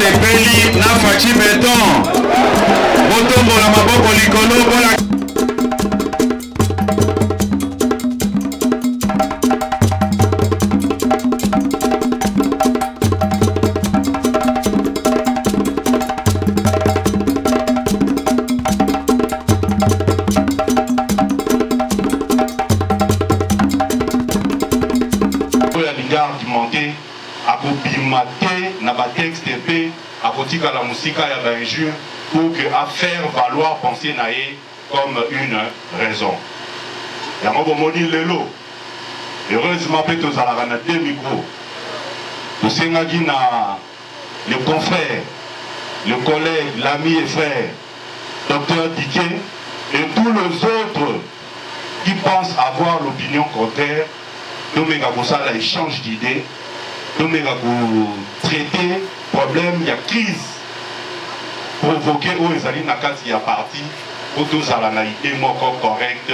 sepeli na fachi beton. Botombo la maboko likolo bola. À kotika la musique ya d'injure pour que à faire valoir penser naé comme une raison. Yango bomoni lelo. Heureusement peut aux ala na deux micros. To sengaki na le confrère, le collègue, l'ami et frère, docteur Diké et tous les autres qui pensent avoir l'opinion contraire. Nous avons ça l'échange d'idées. Nous avons traité problème, il y a crise provoquée où les alliés il y a parti pour tous à l'analyté correcte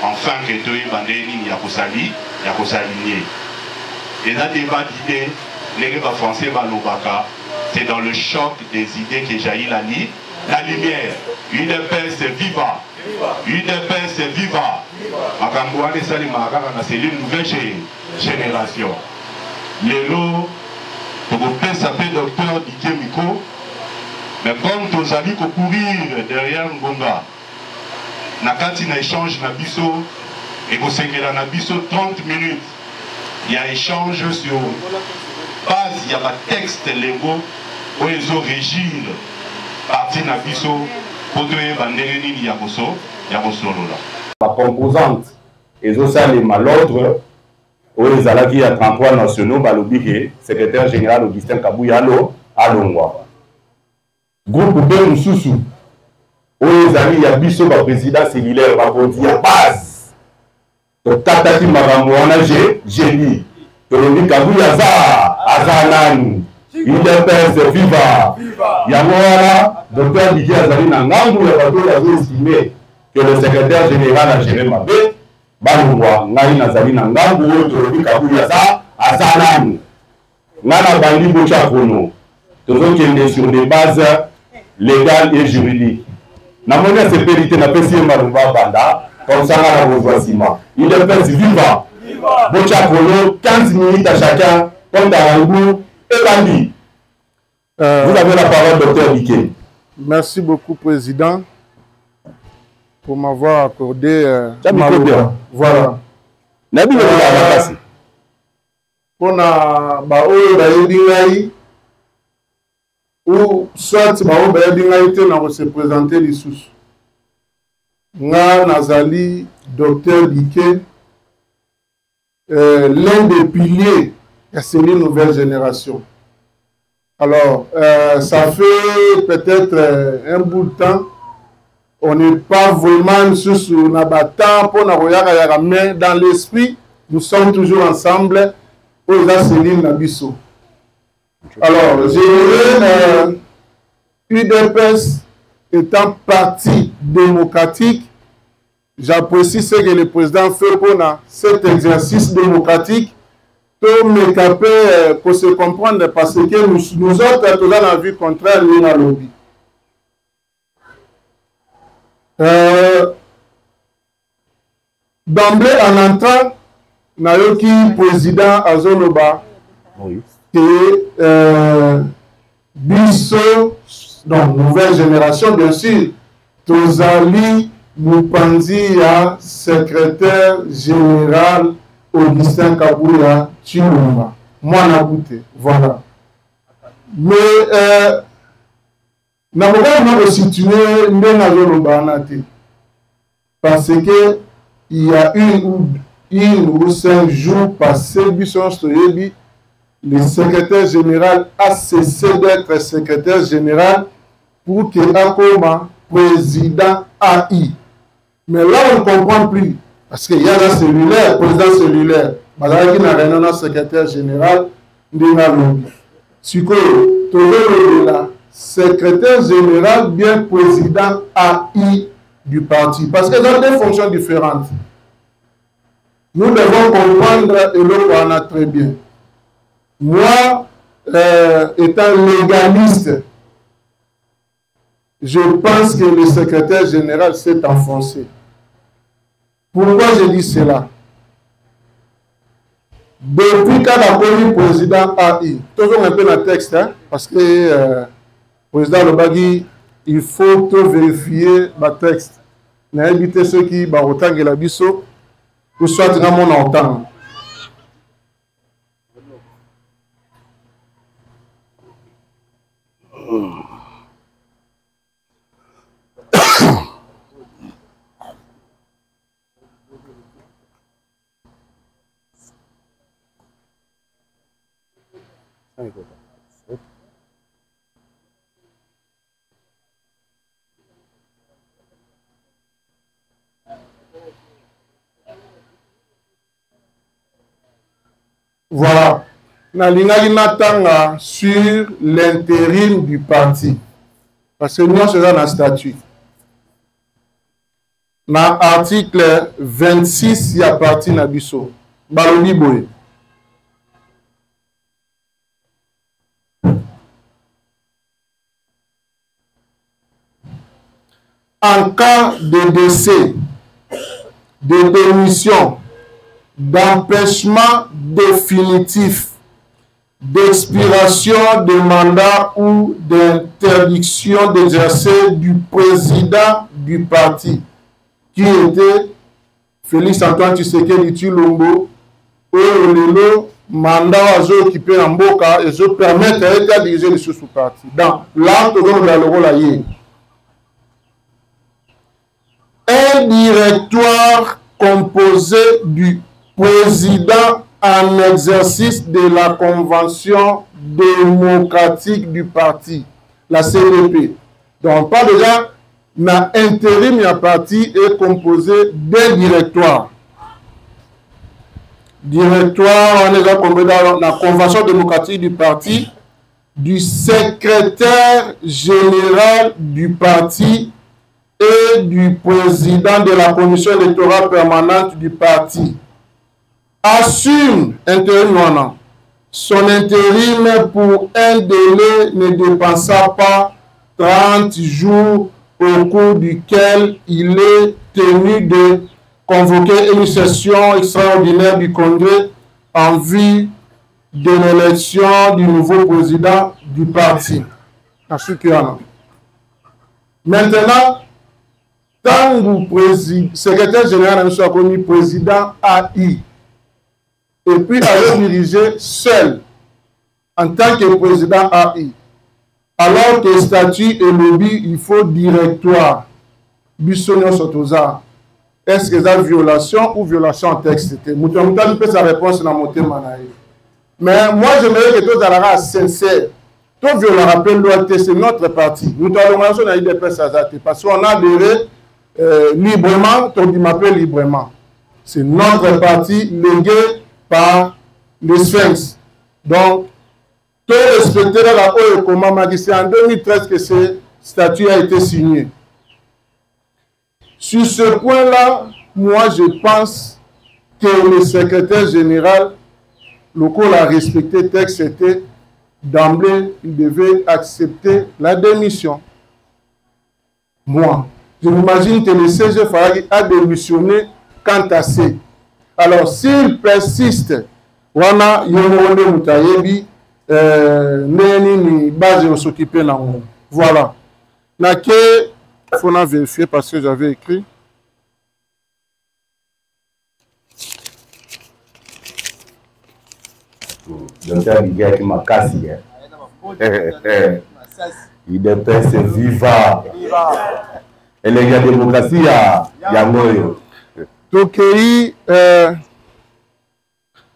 enfin que tout est bandé il y a pour s'aligner. Et là débat d'idées, les français Balobaka, c'est dans le choc des idées que jaillit la lumière. UDPS viva, UDPS viva. Makambouane Sali Makara, c'est une nouvelle génération. Les lots pour s'appeler docteur Diké Miko, mais comme tous amis qui courir derrière Ngonga, Nakati na échange na biso et vous savez na biso 30 minutes, il y a échange sur base, il y a pas texte légaux où ils ont régir parti na biso pour que bandéreni il y a bosso là. La composante et aussi les malordres. Aux Alaki à 33 nationaux, Balobike, secrétaire général Augustin Kabouyalo, à Longwa. Groupe B Moussoussou, aux amis Yabiso, président cellulaire, Babodi à base. Donc, Tatati Maramouana, j'ai dit, Tolobi Kabouyaza, Azanan, UDPS Viva, Yamouana, docteur Didier Azali Nangangou, le bateau avait estimé que le secrétaire général a géré ma baie. Balungwa ngai nazali na ngambu oyo tolobi Kabuya za azanani ngana bandi bocha kono tozokende sur des bases légales et juridiques namoni sécurité na pesi maluba banda comme ça ngana bozwasima il est viva bocha kono 15 minutes à chacun comme dans Rangou et Bandi. Vous avez la parole, docteur Diké. Merci beaucoup, président, pour m'avoir accordé voilà. On a ou soit se présenter les sous. Nga Nazali, docteur Diké, l'un des piliers de cette nouvelle génération. Alors, ça fait peut-être un bout de temps. On n'est pas vraiment sur Nabata pour Naroyaka, mais dans l'esprit, nous sommes toujours ensemble aux Céline Nabisso. Alors, je UDPS étant parti démocratique, j'apprécie ce que le président fait pour cet exercice démocratique pour me caper, pour se comprendre, parce que nous autres, tous dans la vie contraire, nous avons lobby. D'emblée, en entrant, Nayoki, président Azoloba, et Bisso, donc nouvelle génération, bien sûr, Tozali Mupanzi, secrétaire général Augustin Kabouya Chilumba. Moi, Nabouté, voilà. Mais, nous avons situé parce que il y a une ou 5 jours passés, le secrétaire général a cessé d'être secrétaire général pour que Akoma, président AI. Mais là, on ne comprend plus. Parce qu'il y a la cellulaire, président cellulaire. Madame qui n'a rien secrétaire général, secrétaire général, bien président AI du parti. Parce que dans des fonctions différentes. Nous devons comprendre et le voir très bien. Moi, étant légaliste, je pense que le secrétaire général s'est enfoncé. Pourquoi je dis cela? Depuis quand a connu le président AI, toujours un peu dans le texte, hein, parce que le président Lobagi, il faut tout vérifier le texte. N'invitez ceux qui ont autant que la biso, ou soit dans mon entend. Voilà. Nalinga Natanga sur l'intérim du parti. Parce que nous sommes dans le statut. Dans l'article 26, il y a parti Nabiso. Balobi Boye. En cas de décès, de démission, d'empêchement définitif, d'expiration de mandat ou d'interdiction d'exercer du président du parti, qui était Félix Antoine Tshisekedi Tshilombo, où le mandat a occupé en Boka et se permettre à diriger le sous-parti. Donc, là, nous avons le rôle à y. Un directoire composé du président en exercice de la convention démocratique du parti, la CDP. Donc, on parle déjà l'intérim du parti est composé d'un directoire. Directoire, on est déjà composé dans la convention démocratique du parti, du secrétaire général du parti et du président de la commission électorale permanente du parti. Assume intérim son intérim pour un délai ne dépassant pas 30 jours au cours duquel il est tenu de convoquer une session extraordinaire du Congrès en vue de l'élection du nouveau président du parti. Maintenant, tant que secrétaire général a connu président AI, et puis a dirigé seul en tant que président AI, alors que statut et lobby, il faut directoire. Bissonio Sotoza. Est-ce que c'est violation ou violation en texte? Moutamouta peut sa réponse dans mon thème. Mais moi, j'aimerais que tous allez sincère. Tout violent rappel l'OAT, c'est notre parti. Nous avons IDPS parce qu'on a adhéré librement, tout dit m'appelle librement. C'est notre parti légué par les Sphinx. Donc, tout respecter la haut et comment c'est en 2013 que ce statut a été signé. Sur ce point-là, moi je pense que le secrétaire général local a respecté le texte, c'était d'emblée, il devait accepter la démission. Moi, je m'imagine que le CG Faragi a démissionné quant à c'est. Alors, s'il persiste, wana yononde mutayebi neni ni base on s'occuper là. Voilà. Na que faut en vérifier parce que j'avais écrit. Docteur Miguel qui m'a cassé. Il dépasse viva. Et les démocratie, il y a moyo. Donc,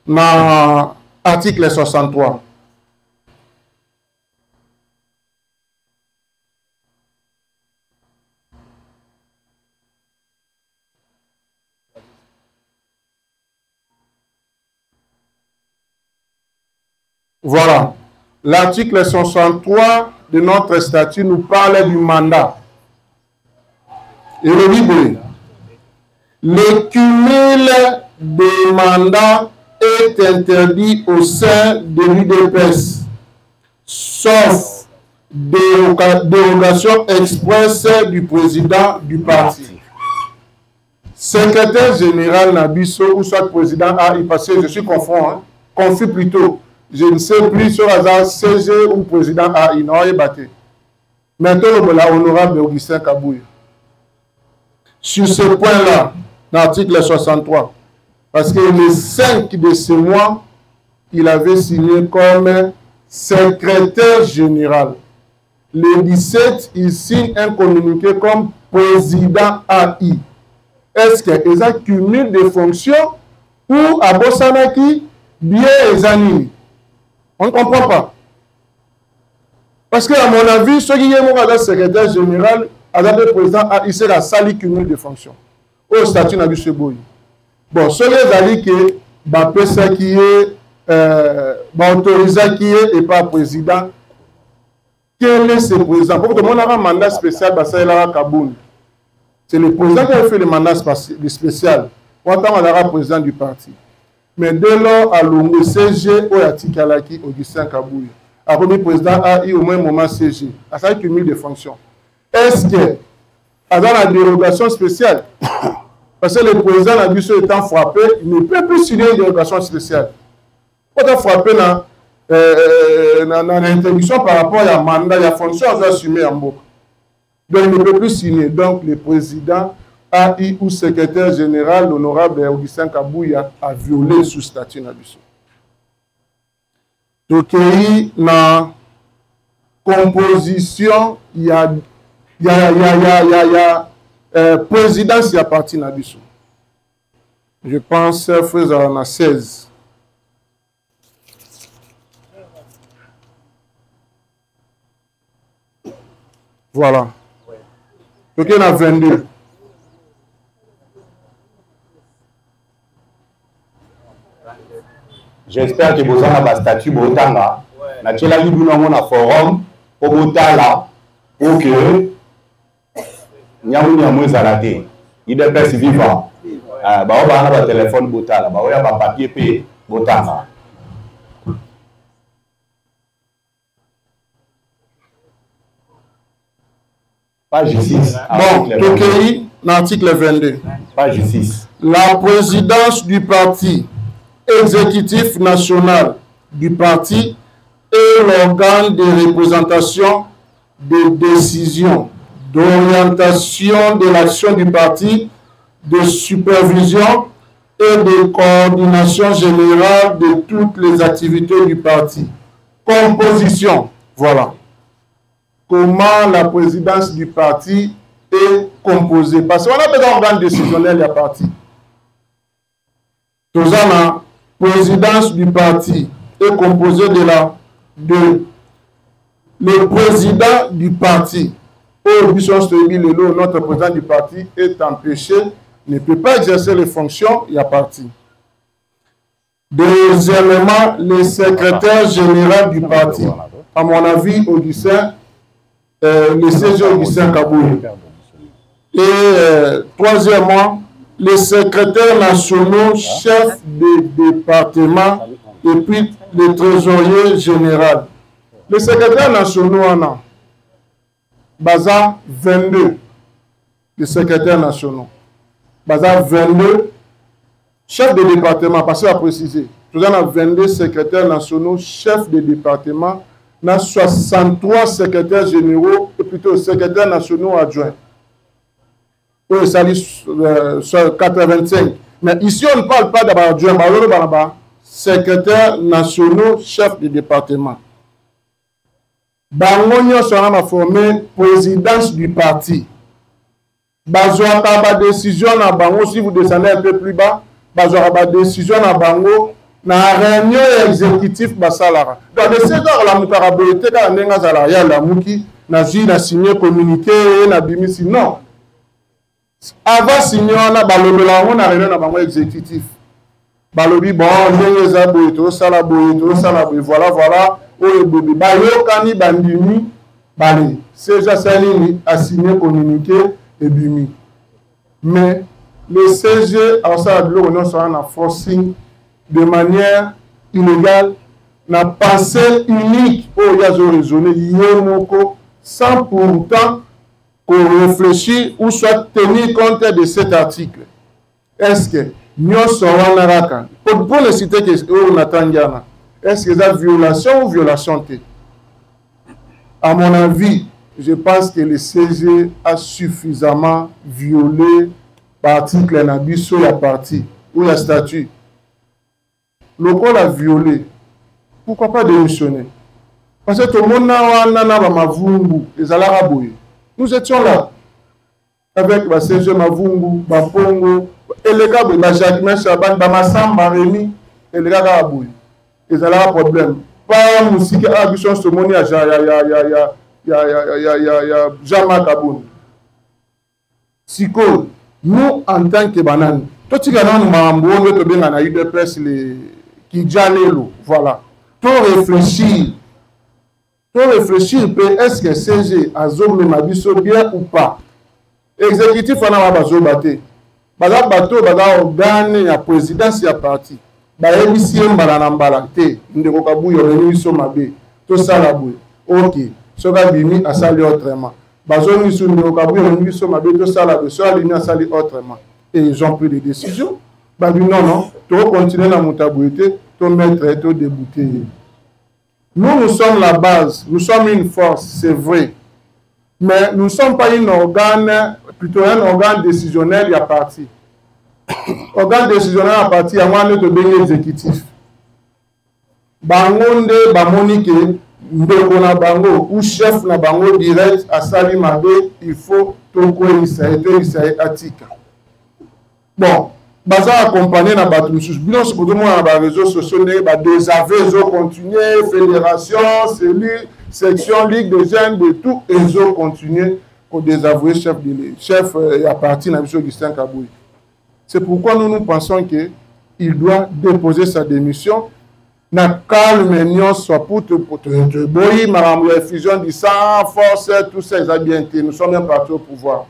dans l'article 63. Voilà. L'article 63 de notre statut nous parle du mandat. Et le livre, le cumul des mandats est interdit au sein de l'UDPS sauf dérogation expresse du président du parti. Secrétaire général Nabiso ou soit président AI, parce que je suis confus plutôt. Je ne sais plus sur hasard CG ou président AI, non, il est battu. Maintenant, l'honorable Augustin Kabouya. Sur ce point-là, l'article 63, parce que le 5 de ce mois, il avait signé comme secrétaire général. Le 17, il signe un communiqué comme président AI. Est-ce qu'il y a un cumul de fonctions ou à Bossanaki, bien les années? On ne comprend pas. Parce que, à mon avis, ce qui est mon secrétaire général, le président AI, c'est la salle cumul de fonctions. Au statut n'a vu ce boy. Bon, ce qui est que Bapesa qui est autorisé qui est et pas président. Quel est ce président? Pour que tout le monde ait un mandat spécial, c'est le président qui a fait le mandat spécial. On attend le président du parti. Mais dès lors, à l'ONU, CG, ou à Tikalaki, Augustin Kabouya, a remis président AI au moins moment CG, à ça cumul de fonctions. Est-ce que, dans la dérogation spéciale, parce que le président a vu ce étant frappé, il ne peut plus signer une dérogation spéciale. Quand on a frappé dans l'interdiction par rapport à la mandat, il y a fonction à assumer en boucle. Donc, il ne peut plus signer. Donc, le président AI ou secrétaire général, l'honorable Augustin Kabouya, a violé sous statut Nabiso. Donc, il y a composition, il y a présidence, il y a parti Nabiso. Je pense que faisant 16. Voilà. Donc, il y en a 22. J'espère que vous avez un statut Botanga. Nous avons un forum pour Botala pour que nous ayons il est presse vivant. Bah, on va un téléphone Botala. Bah, on va un papier P Botanga. Page 6. Bon, Tokei, l'article 22. Page 6. La présidence du parti exécutif national du parti est l'organe de représentation des décisions, d'orientation de l'action du parti, de supervision et de coordination générale de toutes les activités du parti. Composition, voilà. Comment la présidence du parti est composée. Parce qu'on a besoin d'organes décisionnels, il y a parti. Tout ça, la présidence du parti est composée de le président du parti. Notre président du parti est empêché, ne peut pas exercer les fonctions, il y a parti. Deuxièmement, le secrétaire général du parti. À mon avis, Augustin, le CG Augustin Kabouya. Et troisièmement, les secrétaires nationaux, chefs de département et puis le trésorier général. Les secrétaires nationaux en ont. Baza 22. Les secrétaires nationaux. Baza 22. Chefs de département, parce qu'il a précisé. Nous avons 22 secrétaires nationaux, chefs de département. Nous avons 63 secrétaires généraux et plutôt secrétaires nationaux adjoints. Oui, ça dit 85. Mais ici, on ne parle pas d'adjoint, secrétaires nationaux, chefs de département. Bangonio sera formé présidence du parti. Bazoa ba décision à Bango, si vous descendez un peu plus bas, Bazoa ba décision à Bango. Na réunion exécutive basalara. Dans les secteurs la mutarabilité quand nenga zalaya la muki na zi na signé communiqué na bimisi non. Avant signer on a balobela on a réunion na bango exécutif. Balobi bon nenga za boito sala voilà o bobi bayo kani bandimi bali. C'est déjà salini a signé communiqué et bimi. Mais le CG a ça de l'on sera na forcing de manière illégale na pensée unique oyo yazo raisonner yemoko sans pourtant qu'on réfléchisse ou soit tenir compte de cet article. Est-ce que nyonso wana raka pour le citer que on attend yana, est-ce que c'est violation ou violation té? À mon avis, je pense que le CG a suffisamment violé l'article na biso la partie ou la statut. Le col a violé. Pourquoi pas démissionner? Parce que tout le monde a mavungu, les Alaraboué. Nous étions là avec le CG Mavungu, Bapongo, et les gars de Jacques Chaban, Bamasamba, Rémi, et les gars Aboué. Les Alaraboué problème. Pas musique à Abichon, ce monde, il y a Jean-Marc Aboun. Siko, nous en tant que banane, tout ce qui est dans le UDPS, qui jalelo, voilà. Tout réfléchir, est-ce que CG a zomé ma biso bien ou pas? Exécutif, on a bazo baté. Baza bateau, baza organe, ya présidence, ya parti. Ba ebisi mbala mbala te, ndeko kabuyo réunion mabe. Tout ça la bouille. OK. Soka bimi a sali autrement. Bazo ni sur ndeko kabuyo réunion mabe, tout ça la bouille. Soka bimi a sali autrement. Et ils ont pris des décisions. Bah non, tu vas continuer la montabilité, tu mettre et tu débouter. Nous sommes la base, nous sommes une force, c'est vrai. Mais nous ne sommes pas un organe, plutôt un organe décisionnel, il y a parti. Organe décisionnel à partir, il y a un de bien exécutif. Bangonde, Bamonike, Ndeko na bango, ou chef na bango direct, à Sali Mabe, il faut Toko Isaïe Atika. Bon, baza accompagné na batu mususu bino sikoto mona na réseaux sociaux ndenge ba désaveux zo continuer fédération cellule section ligue des jeunes de tout ezo continuer ko désavouer chef à partir na biso Augustin Kabouyi. C'est pourquoi nous pensons que il doit déposer sa démission na calme nion soit pour te boyi marambo fusion du sang force tout ça ça bien été nous sommes bien partis au pouvoir.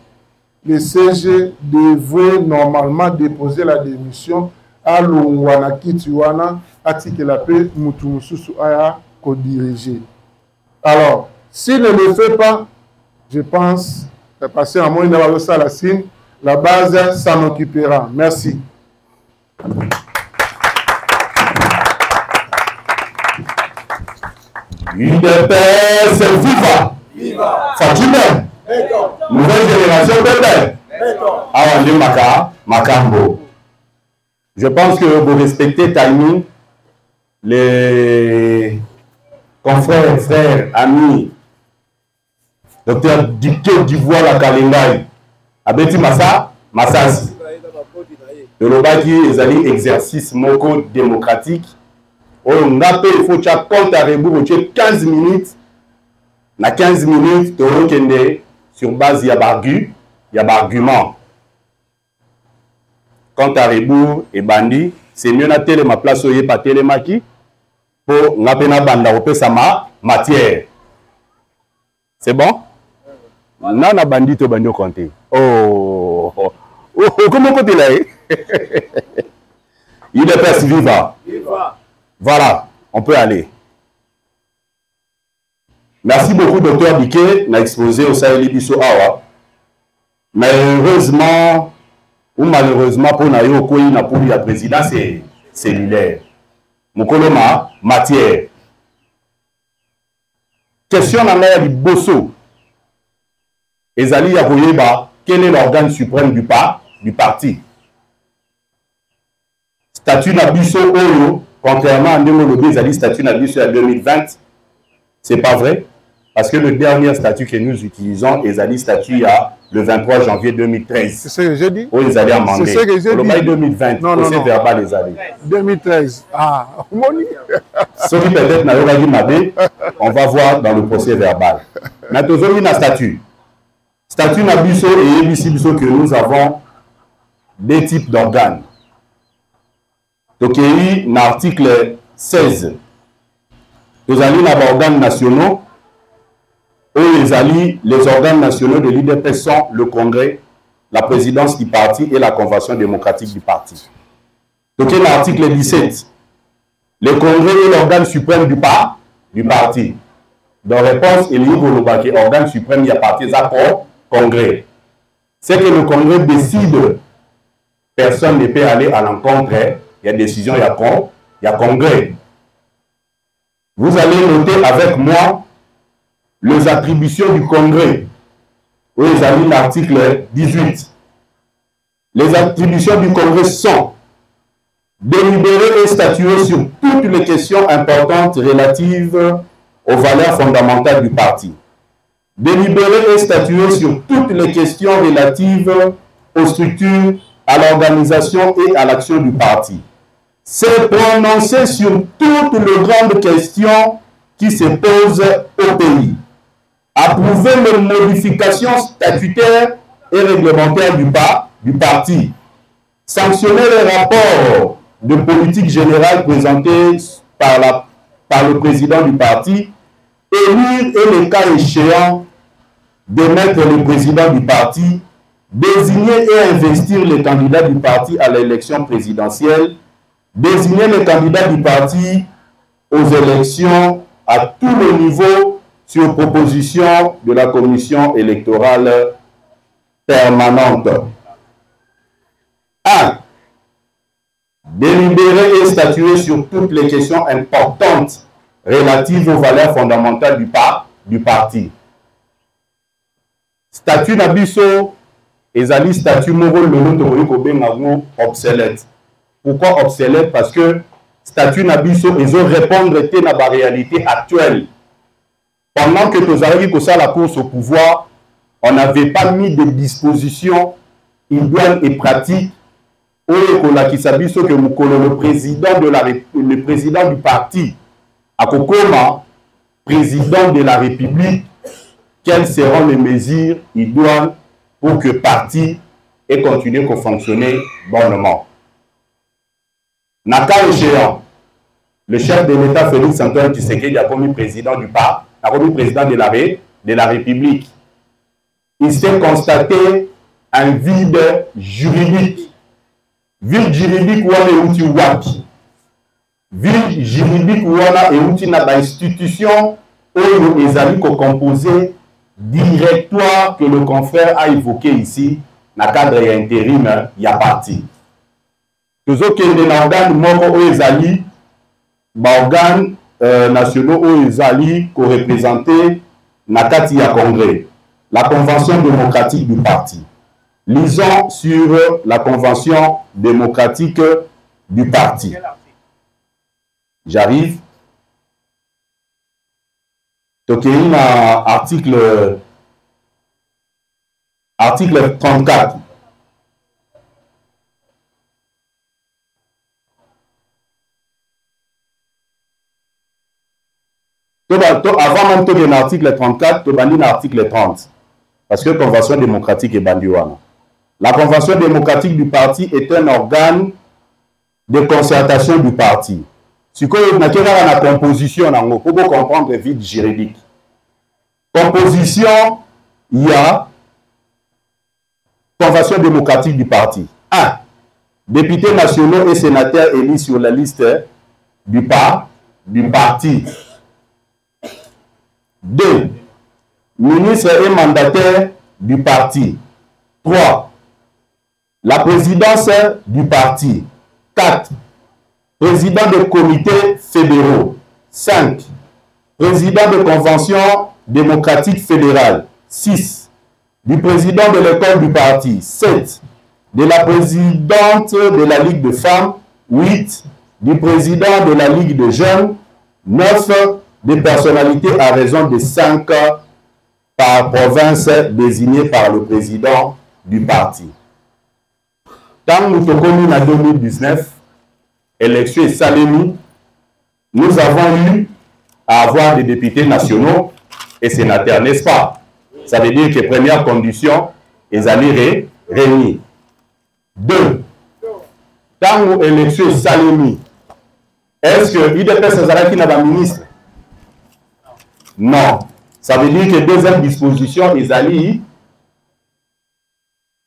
Le CG devrait normalement déposer la démission à l'Ouana Kitiwana, à Tikelapé, Moutumususu Aya, co-diriger. Alors, s'il ne le fait pas, je pense, passer un mois d'avoir ça la signe, la base s'en occupera. Merci. UDPS, viva! Viva! Fatima! Nouvelle génération peut-être. Awande Makambo. Je pense que vous respectez timing, les confrères, frères, amis, docteur Diké d'Ivoire la Kalingaï, Abeti Massasi. Le Lobaki est exercice moko démocratique. On appelle, il faut que compte à rebours, 15 minutes. Na 15 minutes, tu as sur base il y a argument. Quand tu as rebours et bandi, c'est mieux na télé ma place oye pas télémaki pour ngapena banda opé sama matière. C'est bon? Nana bandi to bandi au compter. Oh, comment peut-il aller? Il est pas vivant. Voilà, on peut aller. Merci beaucoup, docteur Biké, n'a exposé au Saheli Bisso Awa. Mais heureusement, ou malheureusement, pour Nayo Koyi, na pour la présidence cellulaire. Mokoloma, matière. Question dans l'air du Bosso. Ezali Yakoyeba, quel est l'organe suprême du parti? Statut Nabiso Oyo, contrairement à Ndemolobi, Ezali statut Nabiso à 2020, c'est pas vrai? Parce que le dernier statut que nous utilisons, Ezali statut à le 23 janvier 2013. C'est ce que j'ai dit. Oui, Ezali amendé. C'est ce que j'ai dit. Le 2020, procès verbal des années. 2013. Ah, Moni. Ce qui peut-être n'a pas dit Mabé, on va voir dans le procès verbal. Maintenant, nous avons un statut. Statut Nabiso et Ebiso que nous avons deux types d'organes. Donc, il y a un article 16. Nous avons des organes nationaux. Les organes nationaux de l'UDPS sont le Congrès, la présidence du parti et la Convention démocratique du parti. Donc, il y a l'article 17. Le congrès est l'organe suprême du parti. Dans réponse, il y a l'organe suprême, il y a parti congrès. C'est que le congrès décide, personne ne peut aller à l'encontre, il y a décision, il y a congrès. Vous allez noter avec moi les attributions du congrès. Oui, vous avez l'article 18. Les attributions du congrès sont délibérer et statuer sur toutes les questions importantes relatives aux valeurs fondamentales du parti. Délibérer et statuer sur toutes les questions relatives aux structures, à l'organisation et à l'action du parti. Se prononcer sur toutes les grandes questions qui se posent au pays. Approuver les modifications statutaires et réglementaires du parti. Sanctionner les rapports de politique générale présentés par le président du parti. Élire et le cas échéant, démettre le président du parti. Désigner et investir les candidats du parti à l'élection présidentielle. Désigner les candidats du parti aux élections à tous les niveaux sur proposition de la commission électorale permanente. 1. Délibérer et statuer sur toutes les questions importantes relatives aux valeurs fondamentales du parti. Statut Nabiso, ezali statut moro le obsolète. Pourquoi obsolète? Parce que statut Nabiso, ils ont répondre à la réalité actuelle. Pendant que Tozaraki Kosa la course au pouvoir, on n'avait pas mis de dispositions idoines et pratiques où le président du parti, à Kokoma, président de la République, quelles seront les mesures idoines pour que le parti ait continué à fonctionner bonnement. Naka échéant, le chef de l'État Félix Antoine Tshisekedi a commis président du parti, a commis président de la République. Il s'est constaté un vide juridique. Vide juridique wana euti wapi. Vide juridique wana euti na ba institution oyo ezali ko composé directoire que le confrère a évoqué ici na cadre ya intérim ya parti. Tozokende na organe moko oyo ezali ba organe nationaux oyo ezali ko représenter na kati ya congrès. La convention démocratique du parti. Lisons sur la convention démocratique du parti. J'arrive. Donc, il y a article 34. Avant même de l'article 34, tu as l'article 30. Parce que la convention démocratique est bandiouana. La convention démocratique du parti est un organe de concertation du parti. Si vous avez la composition, vous pouvez comprendre le vide juridique. Composition, il y a convention démocratique du parti. 1. Députés nationaux et sénateurs élus sur la liste du parti. 2. Ministres et mandataires du parti. 3. La présidence du parti. 4. Président de comités fédéraux. 5. Président de convention démocratique fédérale. 6. Du président de l'école du parti. 7. De la présidente de la Ligue de femmes. 8. Du président de la Ligue de jeunes. 9. Des personnalités à raison de 5 par province désignées par le président du parti. Dans nous sommes en 2019, élection et Salémi, nous avons eu à avoir des députés nationaux et sénateurs, n'est-ce pas? Ça veut dire que les premières conditions, ils allaient réunir. 2. Dans nous élection et Salémi, est-ce que l'IDPS qui n'a pas ministre? Non. Ça veut dire que deuxième disposition, ils allaient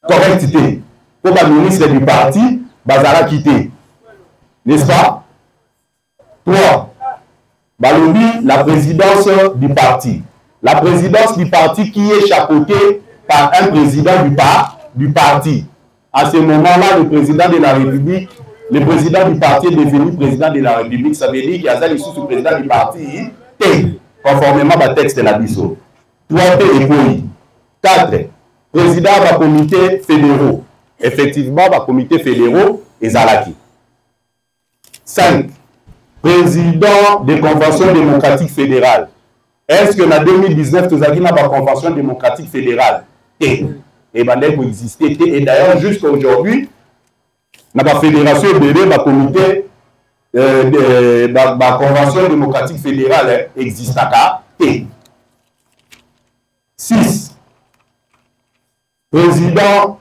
correctité. Pour le ministre du parti, Bazara quitter. N'est-ce pas? 3. Balobi, la présidence du parti. La présidence du parti qui est chapeautée par un président du parti. À ce moment-là, le président de la République, le président du parti est devenu président de la République. Ça veut dire qu'il y a le président du parti, conformément au texte de la BISO. 3 et 4. Président du comité fédéraux. Effectivement, le comité fédéraux est Zalaki. 5. Président des conventions démocratiques fédérales. Est-ce que en 2019, nous avons la convention démocratique fédérale? Et bien, elle existait. Et d'ailleurs, jusqu'à aujourd'hui, dans la fédération de la comité, la convention démocratique fédérale existe. 6. Président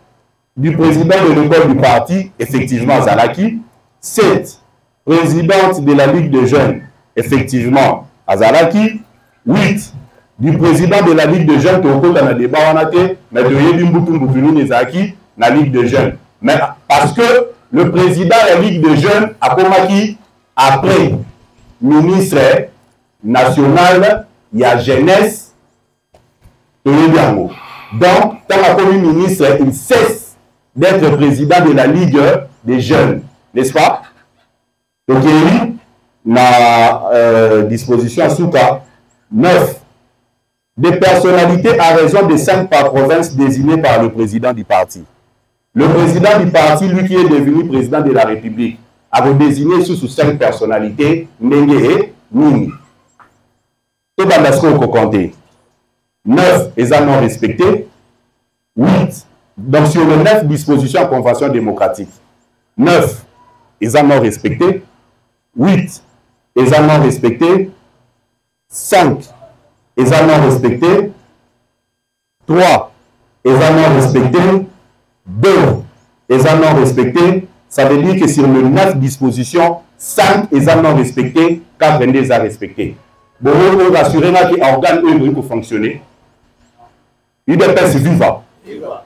de l'école du parti, effectivement, Zalaki. 7. Présidente de la Ligue des jeunes, effectivement, Azalaki. 8. Du président de la Ligue des jeunes, qui est dans le débat, mais de la Ligue des jeunes. Mais parce que le président de la Ligue des jeunes a commis après ministre national, il y a jeunesse, donc, quand il a commis ministre, il cesse d'être président de la Ligue des jeunes, n'est-ce pas? Donc, il y a disposition à Souka. 9. Des personnalités à raison de 5 par province désignées par le président du parti. Le président du parti, lui qui est devenu président de la République, a désigné sous 5 personnalités, Nenge et Nini. Tout le monde a compté. 9 est non respecté. 8. Donc, sur les 9 dispositions en convention démocratique, 9 est non respecté. 8 est non respecté. 5 est non respecté. 3 est non respecté. 2 est non respecté. Ça veut dire que sur les 9 dispositions, 5 est non respecté, 4 est respecté. Bon, on va assurer que l'organe eux pour fonctionner. UDPS viva.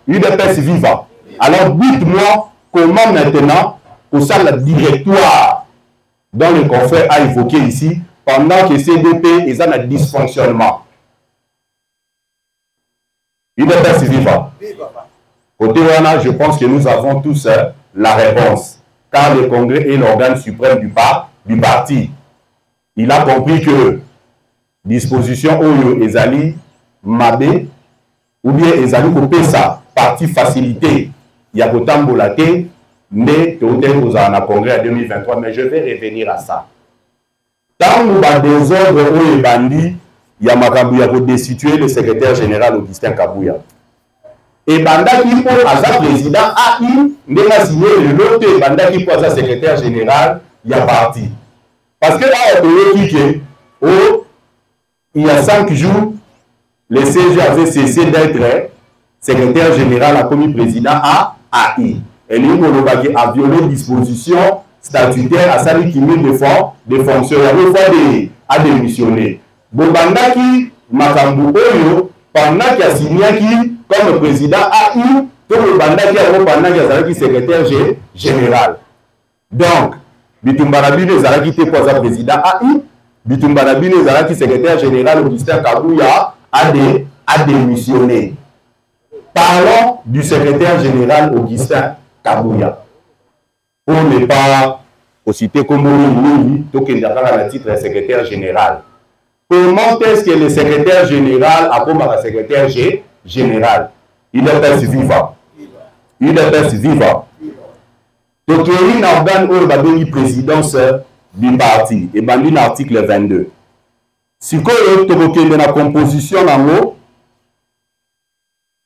UDPS viva. Alors dites-moi comment maintenant, pour ça, le directoire dont le confrère a évoqué ici, pendant que CDP est en dysfonctionnement. UDPS viva. Côté Wana, je pense que nous avons tous la réponse. Car le Congrès est l'organe suprême du parti. Il a compris que disposition Oyo Ezali Mabe ou bien Ezali Kopesa, parti facilité, il y a Kotambolate, mais vous en a Congrès en 2023, mais je vais revenir à ça. Tant nous avons des ordres Oyo Bandi, il y a Makabouya pour destituer le secrétaire général Augustin Kabouya. Et Banda qui pour Aza président AI, il a signé l'autre Banda qui pour Aza secrétaire général, il y a parti. Parce que là, il y a 5 jours, le CG avait cessé d'être secrétaire général à commis président à AI. Et lui, a violé disposition statutaire à Sali Kimi de fonctionnaires. Il faut à démissionner. Bobanda qui, Makambu Oyo, pendant qu'il a signé qui, comme président AI, tout le Banda qui a pendant qu'il a secrétaire général. Donc, Bitumbarabine Zalaki était président AI, Bitumbarabine Zalaki secrétaire général Augustin Kabouya a démissionné. Parlons du secrétaire général Augustin Kabouya. Pour ne pas citer comme Mouni, donc il n'a pas le titre de secrétaire général. Comment est-ce que le secrétaire général a comme secrétaire général? Il est vivant. Il est vivant. Donc, il y a un organe où il y a une présidence du parti. Et il y a un article 22. Si vous avez une composition en haut,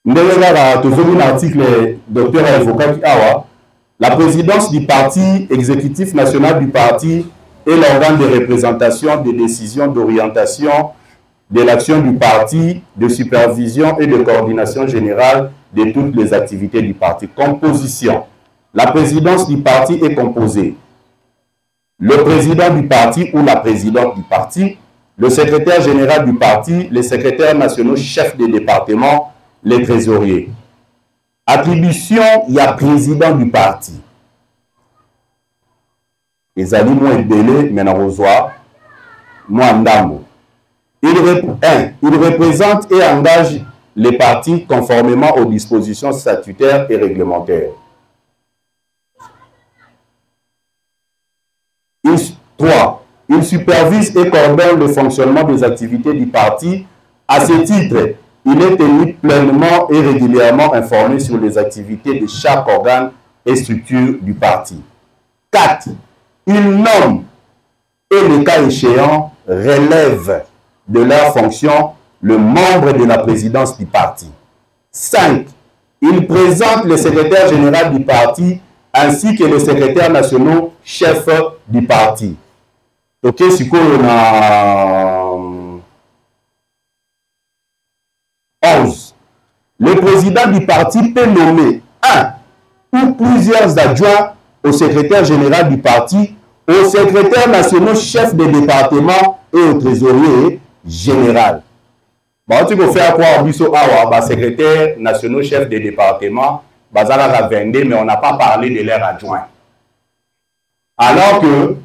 vous avez un article docteur avocat la présidence du parti, exécutif national du parti, est l'organe de représentation des décisions d'orientation de l'action du parti, de supervision et de coordination générale de toutes les activités du parti. Composition. La présidence du parti est composée. Le président du parti ou la présidente du parti, le secrétaire général du parti, les secrétaires nationaux, chefs des départements, les trésoriers. Attribution, il y a président du parti. Les alliés moins délai, mais n'a moins ndambo. Il représente et engage les partis conformément aux dispositions statutaires et réglementaires. 3. Il supervise et coordonne le fonctionnement des activités du parti. À ce titre, il est tenu pleinement et régulièrement informé sur les activités de chaque organe et structure du parti. 4. Il nomme et, le cas échéant, relève de leur fonction le membre de la présidence du parti. 5. Il présente le secrétaire général du parti ainsi que les secrétaires nationaux chefs du parti. Ok, si on a 11. Le président du parti peut nommer un ou plusieurs adjoints au secrétaire général du parti, au secrétaire national chef de département et au trésorier général. Bon, tu peux faire quoi au secrétaire national chef de département, bazala 22, mais on n'a pas parlé de leur adjoint. Alors que,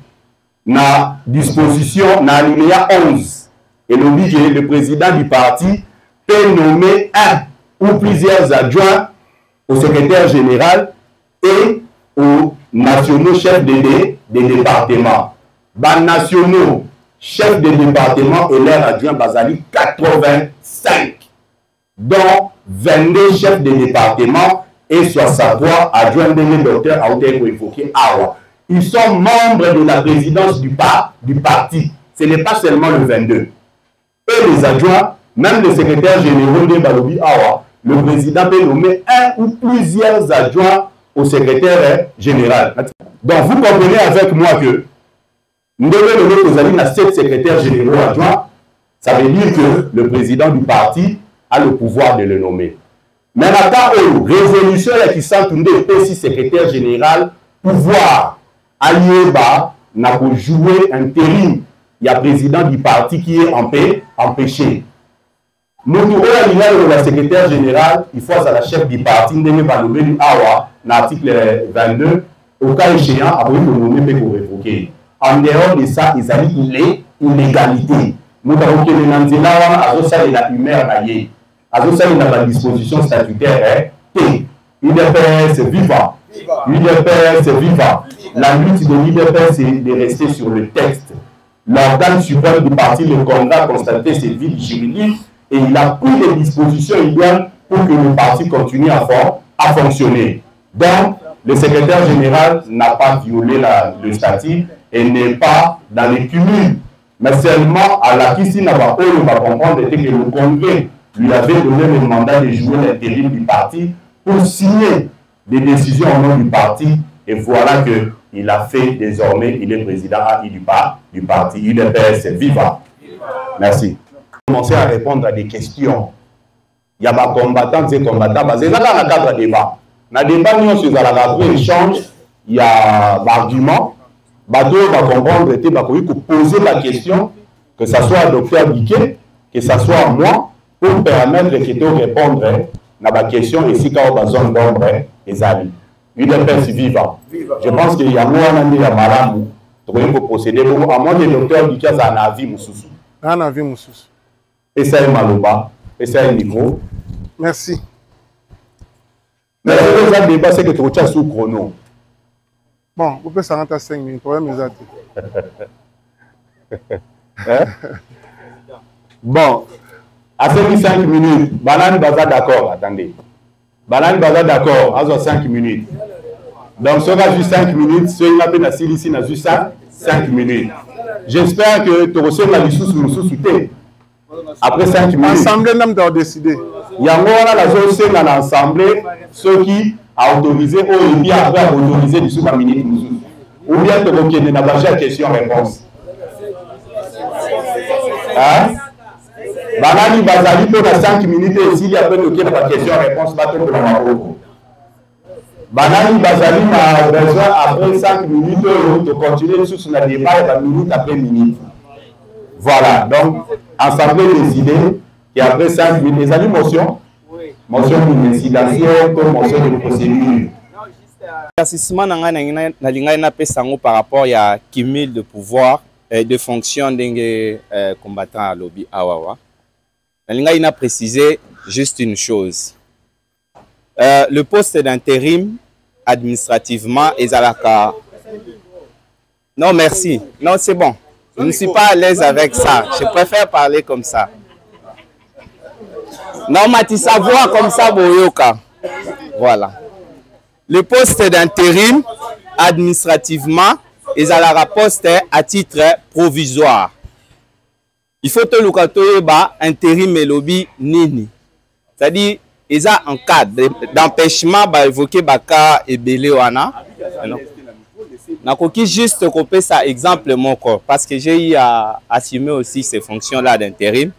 na disposition, na alinéa 11, et le président du parti peut nommer un ou plusieurs adjoints au secrétaire général et aux nationaux chefs des départements. Ban nationaux chefs de département et leur adjoint Bazali 85, dont 22 chefs de département et 63 adjoints de docteur a été évoqué. Ils sont membres de la présidence du parti. Ce n'est pas seulement le 22. Et les adjoints, même le secrétaire général de Balobi Awa, le président peut nommer un ou plusieurs adjoints au secrétaire général. Donc vous comprenez avec moi que nous devons nommer 7 secrétaires généraux adjoints. Ça veut dire que le président du parti a le pouvoir de le nommer. Mais maintenant, résolution qui s'entendent aussi secrétaire général, pouvoir Alieba n'a pas joué intérim. Il y a président du parti qui est empêché. Nous avons la secrétaire général, il faut à la chef du parti, l'article 22, au cas échéant, après le nommer pour révoquer. En dehors de ça, ils ont dit l'illégalité. Nous avons que les Nanzela, la humeur, la disposition statutaire, l'UDPS c'est vivant. L'UDPS c'est vivant. La lutte de l'UDPS c'est de rester sur le texte. L'organe suprême du parti, le Congrès, a constaté ces vides juridiques et il a pris les dispositions idéales pour que le parti continue à fonctionner. Donc, le secrétaire général n'a pas violé le statut et n'est pas dans les cumuls. Mais seulement à la Kissina, on va comprendre que le Congrès lui avait donné le mandat de jouer l'intérim du parti pour signer des décisions au nom du parti. Et voilà qu'il a fait désormais, il est président du parti. UDPS vivant. Merci. Commencer à répondre à des questions. Il y a des combattants et combattants. C'est dans le cadre de débat. Dans le débat, nous avons un échange. Il y a des arguments. Bado va comprendre que poser la question, que ce soit le docteur Guiquet, que ce soit moi, pour permettre que tu répondes à la question et si tu as besoin d'ombre, les amis. UDPS vivant. Je pense qu'il y a moins de malades pour procéder. À moins que le docteur Guiquet a un avis, Moussoussou. Un avis, Moussoussou. Et ça est Maloba, et ça est Nico. Merci. Mais le débat, c'est que tu retiens sous chrono. Bon, vous pouvez s'arrêter à 5 minutes. Problème Bon, à 5 minutes, Banane Baza d'accord, attendez. Banane Baza d'accord, à 5 minutes. Donc, ça va juste 5 minutes, ceux qui n'ont pas ici, n'a juste 5 minutes. J'espère que tu reçois la licence sous-souté. Après 5 minutes. L'Assemblée n'a pas décidé. Il y a la zone C dans l'Assemblée, ceux qui ont autorisé, ou bien après autorisé du sous-minute. Ou bien tu n'as pas de question-réponse. Hein? Banani Bazali pour 5 minutes et s'il y a pas de question-réponse, pas pour la Maroko. Banani Bazali a besoin après 5 minutes de continuer sur le débat et minute après minute. Voilà, donc, Assemblée décidée qu'après 5 minutes, les amis, motion de décision comme motion de procédure. L'assistiment par rapport à cumul de pouvoir et de fonction des combattants à lobby Awawa. Il a précisé juste une chose. Le poste d'intérim administrativement est à la. Non, merci. Non, c'est bon. Je ne suis pas à l'aise avec ça. Je préfère parler comme ça. Non, Mati, savoir comme ça, Boyoka. Voilà. Le poste d'intérim administrativement est à la poste à titre provisoire. Il faut que le intérim et lobby nini. C'est-à-dire, il y a un cas d'empêchement d'évoquer Baka et Béléwana. Je juste couper ça exemple mon corps parce que j'ai eu à assumer aussi ces fonctions-là d'intérim.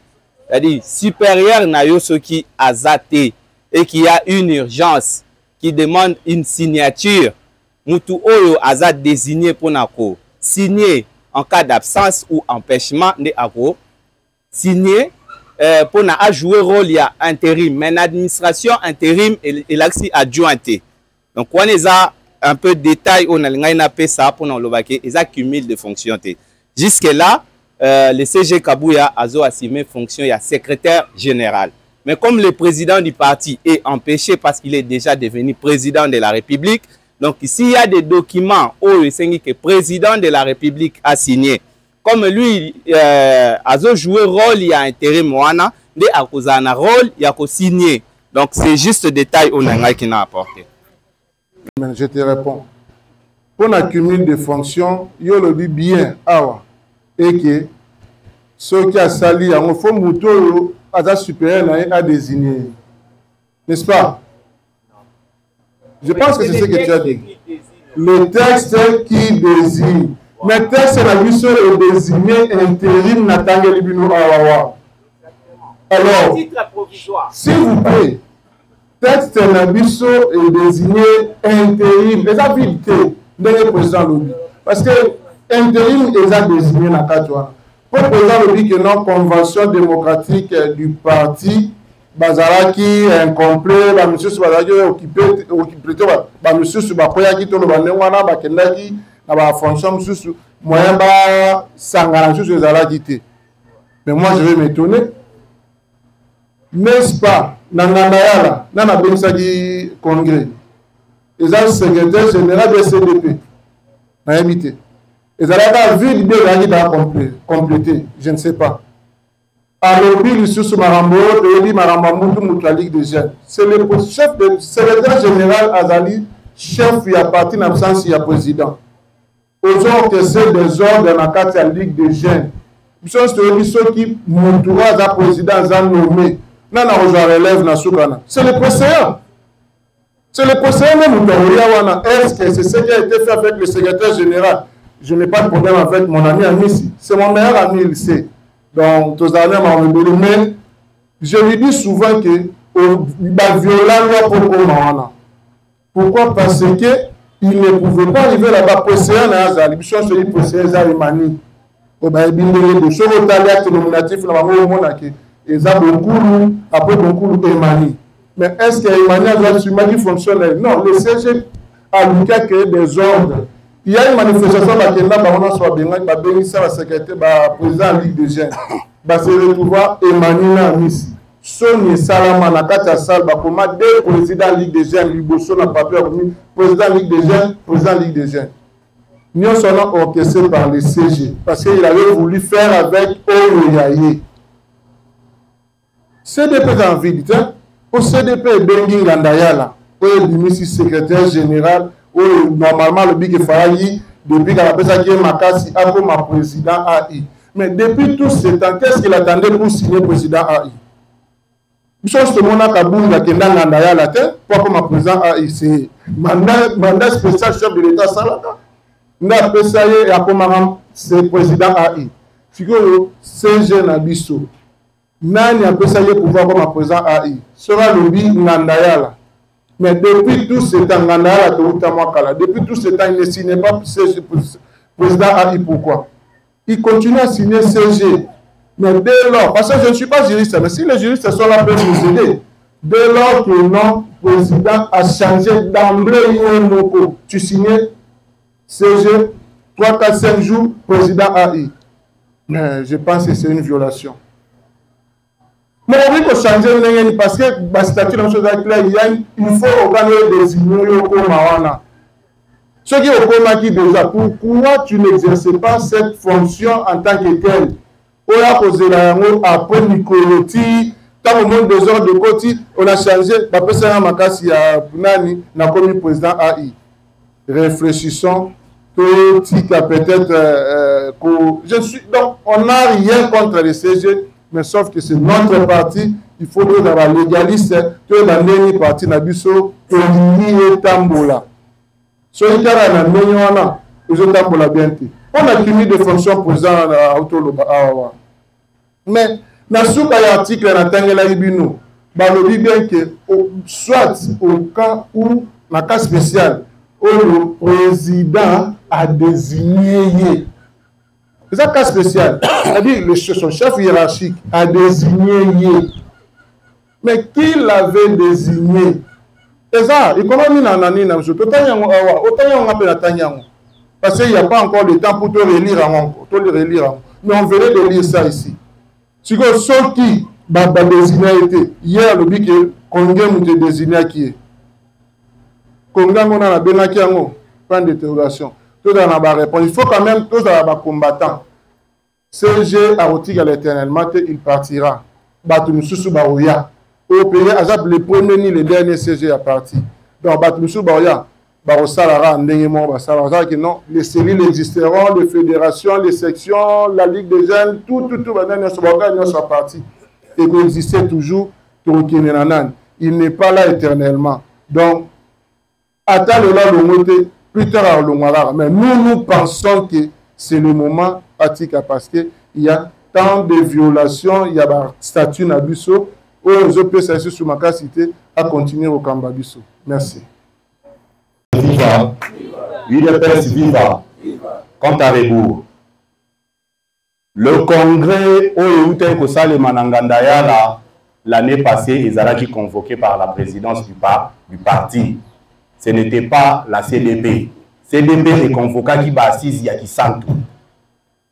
C'est-à-dire, supérieur n'a eu ce qui a zaté et qui a une urgence qui demande une signature. Moutou Oyo a désigné pour Nako. Signer en cas d'absence ou empêchement de Ako. Signer pour jouer rôle il y a intérim. Mais l'administration intérim et l'accès adjointé. Donc, on a un peu de détails, on a fait ça pour nous le ils accumulent de fonctions. Jusque-là, le CG Kabouya a assumé fonction, il y a secrétaire général. Mais comme le président du parti est empêché parce qu'il est déjà devenu président de la République, donc s'il y a des documents où le président de la République a signé, comme lui a joué rôle, il y a intérêt moana, il a un rôle, il a signé. Donc c'est juste le détail qu'on a apporté. Je te réponds. Pour l'accumul de fonctions, il le dit bien, et que ceux qui ont sali, il faut mouton à supérieur à désigner. N'est-ce pas? Je pense que c'est ce que tu as dit. Le texte qui désigne. Mais le texte la mission est désigné intérim Natangé Libino Awawa. Alors, s'il vous plaît, texte la mission est désigné intérim. Les habiletés de le président Lobby. Parce que intérim est désigné dans le cadre. Pour le président Lobby, que non convention démocratique du parti, Bazaraki incomplet, monsieur Bazaraki occupé, monsieur Subakoya qui tourne dans le Wana, Bakendaki, la fonction, monsieur moyen ba sangana, monsieur Zalaki. Mais moi je vais m'étonner. N'est-ce pas, Nangandayala, Nana Bensagi Congrès, ils ont le secrétaire général de CDP, n'a invité. Ils ont la ville de compléter, je ne sais pas. Alors, il est sur Marambo, il dit Marambo, la Ligue des Jeunes. C'est le chef de secrétaire général Azali, chef, il y a parti en absence, il y a président. Aujourd'hui, c'est des ordres dans la carte de la Ligue des Jeunes. Ceux qui montrent à président, à nommé. Non, non, je relève dans Soukana. C'est le précédent. C'est le précédent même. Est-ce que c'est ce qui a été fait avec le secrétaire général? Je n'ai pas de problème avec mon ami Amissi. C'est mon meilleur ami, il sait. Donc, tous les amis m'ont mais je lui dis souvent que va violer la loi pour comment. Pourquoi? Parce que il ne pouvait pas arriver là-bas précédent dans Azali. Je suis dit précédent Zarimani. Au Baïbinde, de choses au talia nominatif, là, ils ont beaucoup, après beaucoup Emani. Mais est-ce que Emani a une fonctionnelle? Non, le CG a créé des ordres. Il y a une manifestation qui est là, on a secrétaire, président de la Ligue des Jeunes. Se retrouve Emani na Miss. Sony Salama na kati ya salle bakoma deux présidents Ligue des Jeunes liboso na papier président Ligue des Jeunes, président Ligue des Jeunes. Nous sommes orchestrés par le CG parce qu'il avait voulu faire avec Oyoyaye. CDP est en vide, au CDP est Bengi Ngandayala, où est secrétaire général, où normalement le big failli depuis qu'elle appelle ça qui est Makassi, a comme président AI. Mais depuis tout ce temps, qu'est-ce qu'il attendait pour signer président AI? Je pense que mon Kabunga qui est dans Ngandayala, pas comme président AI, c'est mandat spécial chef de l'État Salaka. Nous appelons ça et à c'est président AI. Figure CG Nabiso. Nani appelle ça pouvoir comme président AI. Sera le bi Ngandayala. Mais depuis tout ce temps, Ngandayala depuis tout ce temps, il ne signe pas président AI. Pourquoi? Il continue à signer CG. Mais dès lors, parce que je ne suis pas juriste, mais si les juristes sont là pour nous aider, Dès lors que non, le président a changé d'emblée, tu signais CG, 3, 4, 5 jours, président AI. Mais je pense que c'est une violation. Mais on veut changer parce que le statut dans ce cas-là, il faut organiser des unions au Mawana. Ce qui est au Koma qui déjà, pourquoi tu n'exerces pas cette fonction en tant que tel? On a posé la après Nicoloti, tant au monde des ordres de côté, on a changé, après ça, Makasi a Nani, n'a commis président AI. Réfléchissons, tout peut-être, je suis, donc, on n'a rien contre les CG, mais sauf que c'est notre parti, il faut que nous légaliste, que nous parti Nabiso, et Tambola. On a cumulé des fonctions président à Autoloba. Mais, dans ce article, il bien que, soit au cas où, dans le cas spécial, où le président a désigné. C'est un cas spécial. C'est-à-dire que son chef hiérarchique a désigné. Mais qui l'avait désigné? C'est ça, l'économie n'a pas parce qu'il n'y a pas encore le temps pour te relire. Mais on venait de lire ça ici. Si vous savez qui va désigner, hier, le dit que Congrès nous désigné qui est. Congrès, on a la Benakiango, point d'interrogation. Tout dans la réponse. Il faut quand même tous dans la combattant. CG a retiré à l'éternellement, il partira. Batumususu Barouya. Au pays, les premiers ni les derniers CG à partir. Donc, Batumususu Barouya, Barosalara, Ndengemo, Basalara, non, les cellules existeront, les fédérations, les sections, la Ligue des jeunes, tout, maintenant, ils sont partis. Et qu'il existait toujours, il n'est pas là éternellement. Donc, attends le monter, plus tard le mois. Mais nous pensons que c'est le moment pratique parce qu'il y a tant de violations, il y a un statut Nabusso, où les autres sur ma capacité à continuer au Kambabisso. Merci. Viva. UDPS viva. Quant à Rebourg. Le congrès Oyouté Kosale Manangandayala l'année passée, ils ont convoqué par la présidence du parti. Ce n'était pas la CDP. CDP est convoqué qui va assise à Kisantu.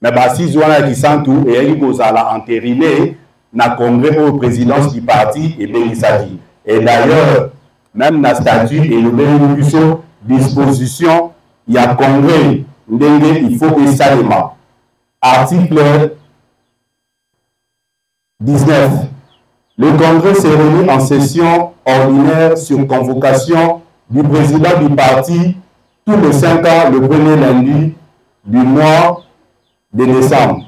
Mais assise à Kisantu et il a entériné na congrès au présidence du parti et Bénisadi. Et d'ailleurs, même na statut et le bénéficio disposition, il y a congrès, il faut que ça démarre. Article 19. Le congrès s'est réuni en session ordinaire sur convocation du président du parti tous les 5 ans, le premier lundi du mois de décembre.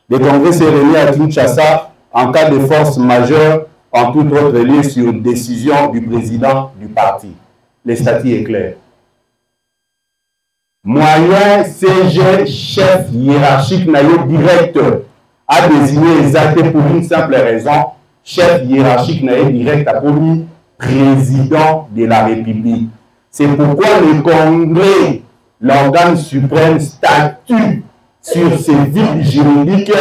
Le congrès s'est réuni à Kinshasa en cas de force majeure, en tout autre lieu sur décision du président du parti. Le statut est clair. Moyen CG, chef hiérarchique naïo directeur, a désigné exactement pour une simple raison, chef hiérarchique naïo direct a promis président de la République. C'est pourquoi le Congrès, l'organe suprême, statue sur ces vides juridiques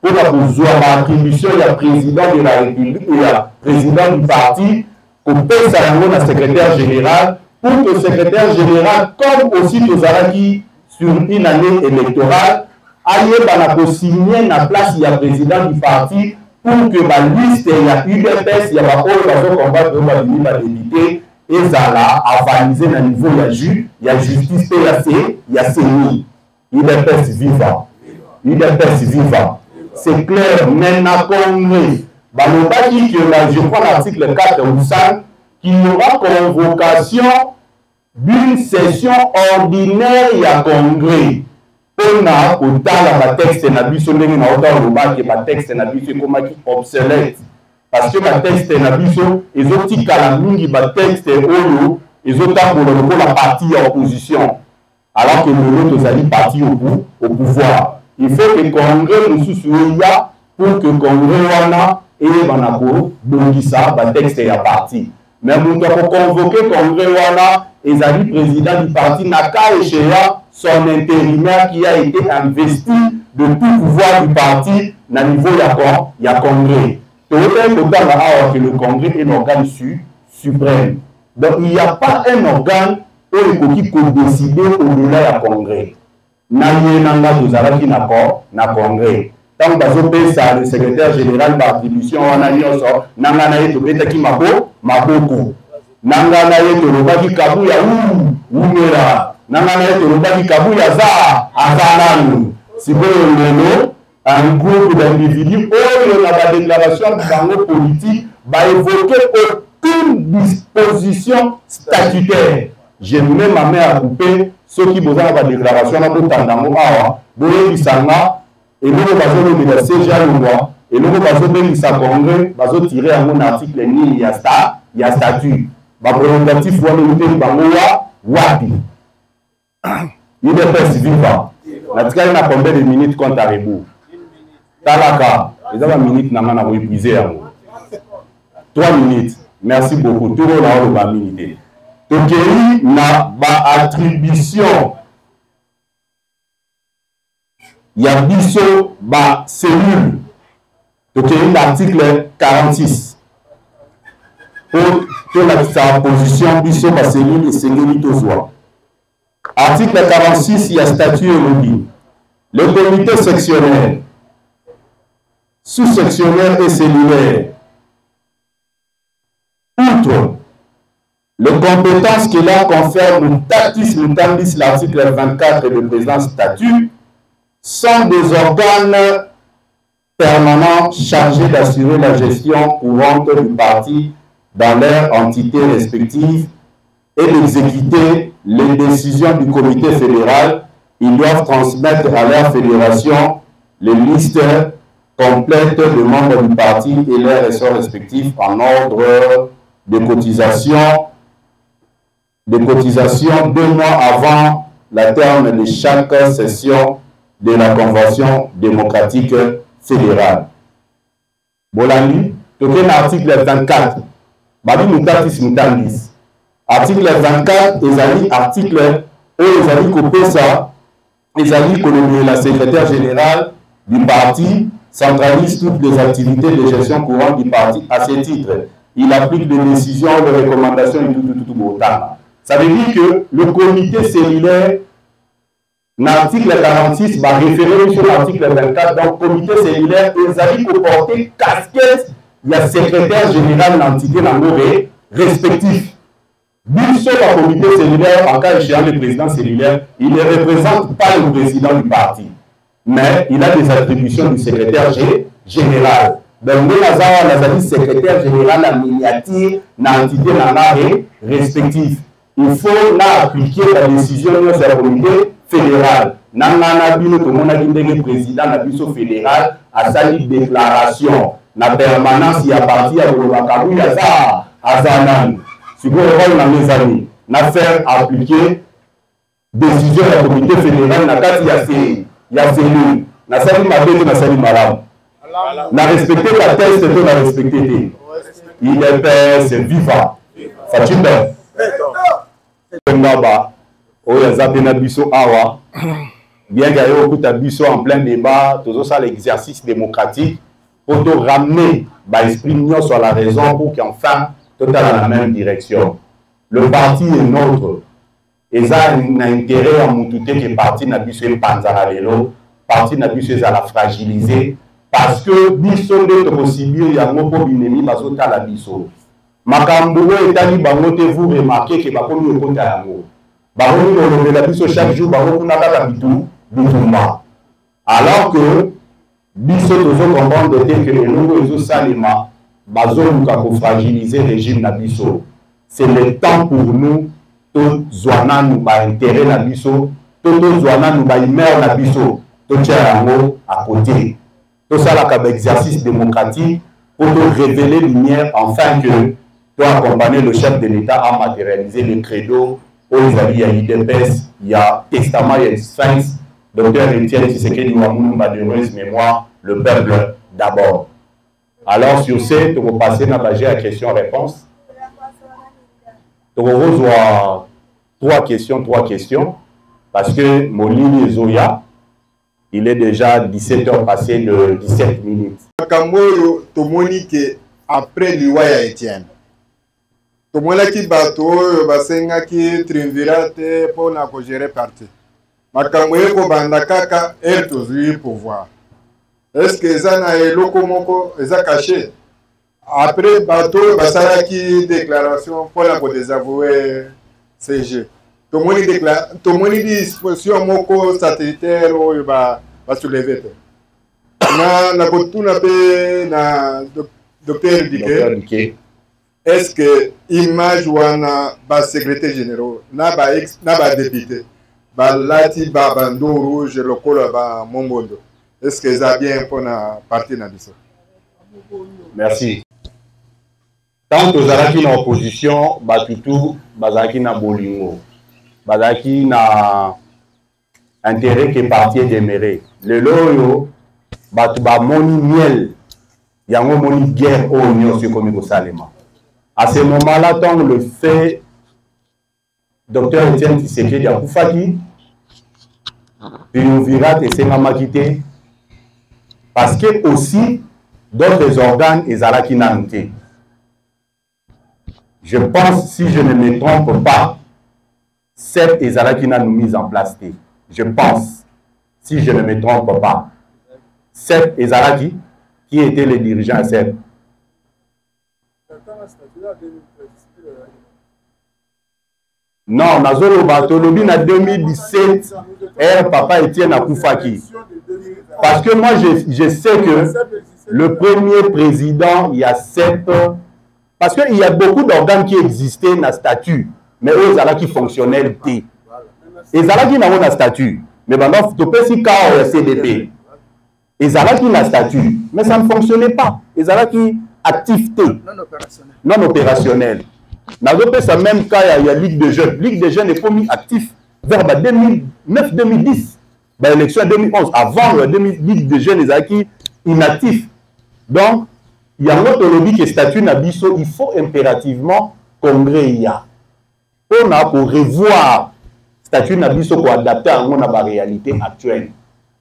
pour avoir l'attribution du président de la République ou du président du parti, qu'on paye ça dans secrétaire général, pour que le secrétaire général, comme aussi aux Araki sur une année électorale, aille signer la place du président du parti pour que la liste, il y a UDPS, il y a pas de combat pour la député, et ça là, avalisé dans le niveau, il y a justice, il y a CENI. UDPS vivant. UDPS vivant. C'est clair, maintenant, Congrès. Je prends l'article 4 ou 5, qu'il y aura convocation d'une session ordinaire et à Congrès. On a autant le texte n'abuse le texte n'abuse comme obsolète. Parce que le texte n'abuse, ils ont dit le texte ils ont pour la partie opposition. Alors que nous sommes partis au pouvoir. Il faut que le Congrès nous soutienne pour que le Congrès et le Banako, donc ça, le texte est parti. Mais nous devons convoquer le Congrès et le président du parti n'a qu'à échéant son intérimaire qui a été investi de tout pouvoir du parti à niveau de Congrès. que le Congrès est l'organe suprême. Donc il n'y a pas un organe qui peut décider au-delà du Congrès. Na Congré. Tant que ça, le secrétaire général d'attribution en alliance, Nanganaye to betaki maboko. Nanganaye to lobaki kabuya umera. Nanganaye to lobaki kabuya za azananu. Sikoyo lelo un groupe d'individus où la déclaration de bango politique va évoquer aucune disposition statutaire. Je mets ma main à couper ceux qui besoin de la déclaration de Tandango Awa, Boye Bisanga, et nous avons de la CGA Lungwa, et nous avons de la Congrès, nous avons tiré un article ni il y a statut. Ma prérogative pour nous dire Bangoa, Wapi. Il est pas vivant. Natika il a combien de minutes contre Aribou? Talaka, ils ont une minute n'a pas épuisé. 3 minutes. Merci beaucoup. Tout le monde a une minute. Donc, il y a une attribution. Il y a une cellule. Donc, il y a l'article 46. Pour la position, il y a cellule et cellule. Article 46, il y a statut et le comité sectionnel, sous-sectionnel et cellulaire. Outre les compétences que là confère l'article 24 et le présent statut sont des organes permanents chargés d'assurer la gestion courante du parti dans leurs entités respectives et d'exécuter les décisions du comité fédéral. Ils doivent transmettre à leur fédération les listes complètes de membres du parti et leurs ressorts respectifs en ordre de cotisation 2 mois avant le terme de chaque session de la Convention démocratique fédérale. Bolani, toqué l'article 24. Babi Moutatis Moutandis. Article 24, ils article où ils allaient couper ça, ils allaient que la secrétaire générale du parti centralise toutes les activités de gestion courante du parti à ce titre. Il applique des décisions, des recommandations et tout. Ça veut dire que le comité cellulaire, l'article 46 va référer sur l'article 24, donc le comité cellulaire, ils allaient porter casquette, il y a secrétaire général de l'entité respectif. Bisso, le comité cellulaire, en cas échéant le président cellulaire, il ne représente pas le président du parti, mais il a des attributions du secrétaire général. Donc, nous avons secrétaire général la miniature dans l'entité respective. Il faut appliquer la décision de notre comité fédéral. Nangana bino tout le monde a dit que le président de la fédéral a sali déclaration. La permanence il y a parti à l'Olakabu Azanan. Si vous avez dans mes amis, n'a faire appliquer décision du comité fédéral, il y a cellule. N'a sali mabé, n'a sali malam. N'a respecté la test, n'a respecté. Il est c'est vivant. Fatime. Bien qu'il en plein débat, tout ça l'exercice démocratique pour te ramener l'esprit sur la raison pour qu'enfin tout dans la même direction. Le parti est nôtre. Et ça a un intérêt à moutouter que le parti n'a plus fait panzanalelo, parti n'a plus fait à la fragiliser, parce que biso de possible il y a un peu d'inémis parce que la biso. Makambugo etali bangote vous remarquez que bakomi okota yango. Bakomi on la biso chaque jour bakomi na kaka bitumba. Alors que biso dozo comprendre que les nouveaux ezo salima bazo luka ko fragiliser le régime na biso. C'est le temps pour nous to zwana nous ba intérêt na biso, to zwana nous ba humeur na biso, to tia yango à côté. Tout ça là comme exercice démocratique pour nous révéler lumière enfin que doit accompagner le chef de l'État à matérialiser le credo. Il y a l'IDPS, il y a Testament, il y a Sphinx, Docteur Etienne Tshisekedi Ouamoulou, de mémoire, le peuple d'abord. Alors, sur ce, tu vas passer dans la question-réponse. Tu vas avoir trois questions, parce que mon ligne est Zoya. Il est déjà 17 h passées de 17 minutes. Kamoyo tomoni que après Liwaya Etienne. Tomona ki bato basenga ki triumvirate pour na ko gérer parti. Makamoyo ko banda kaka tozui pouvoir. Est-ce que ça na eloko moko eza caché? Après bato basala ki déclaration pour la ko désavouer CG. Tomoni disposition moko satellitaire oyo ba soulever. Na kotuna pe na docteur Dike. Est-ce que image wana ba secrétaire général na ba député ba lati ba bando rouge lokola ba mombondo. Est-ce que ça bien pour na parti na biso? Merci. Tant que Zalaki na opposition, batutu bazaki na bolingo. Bazaki na intérêt que parti déméré. Le loyo batu ba moni miel yango moni guerre au union sur comme Salema. À ce moment-là, tant le fait Dr Etienne Tshisekedi a Koufaki, triumvirat et Sengamakité, parce que aussi d'autres organes et Zalaki Nanté. Je pense, si je ne me trompe pas, cette Ezalaki n'a mise en place. Je pense, si je ne me trompe pas, cette Ezalaki, qui était le dirigeant à cette. Non, Nazolo Batolobi en 2017, papa Etienne Koufaki. Parce que moi, je sais que le premier président, il y a 7 ans, parce qu'il y a beaucoup d'organes qui existaient dans le statut, mais eux, ils qui fonctionnent. Et ils qui n'ont pas de statut. Mais maintenant, tu peux si au CDP. Ils qui ont un statut, mais ça ne fonctionnait pas. Ils qui activité non opérationnelle. Dans le même cas, il y a Ligue des jeunes. Ligue des jeunes est promis actif vers 2009-2010. L'élection 2011. Avant la Ligue des jeunes, ils qui inactifs. Donc, il y a un autre lobby qui est statut Nabiso. Il faut impérativement congrès. Pour revoir statut Nabiso pour adapter à la réalité actuelle.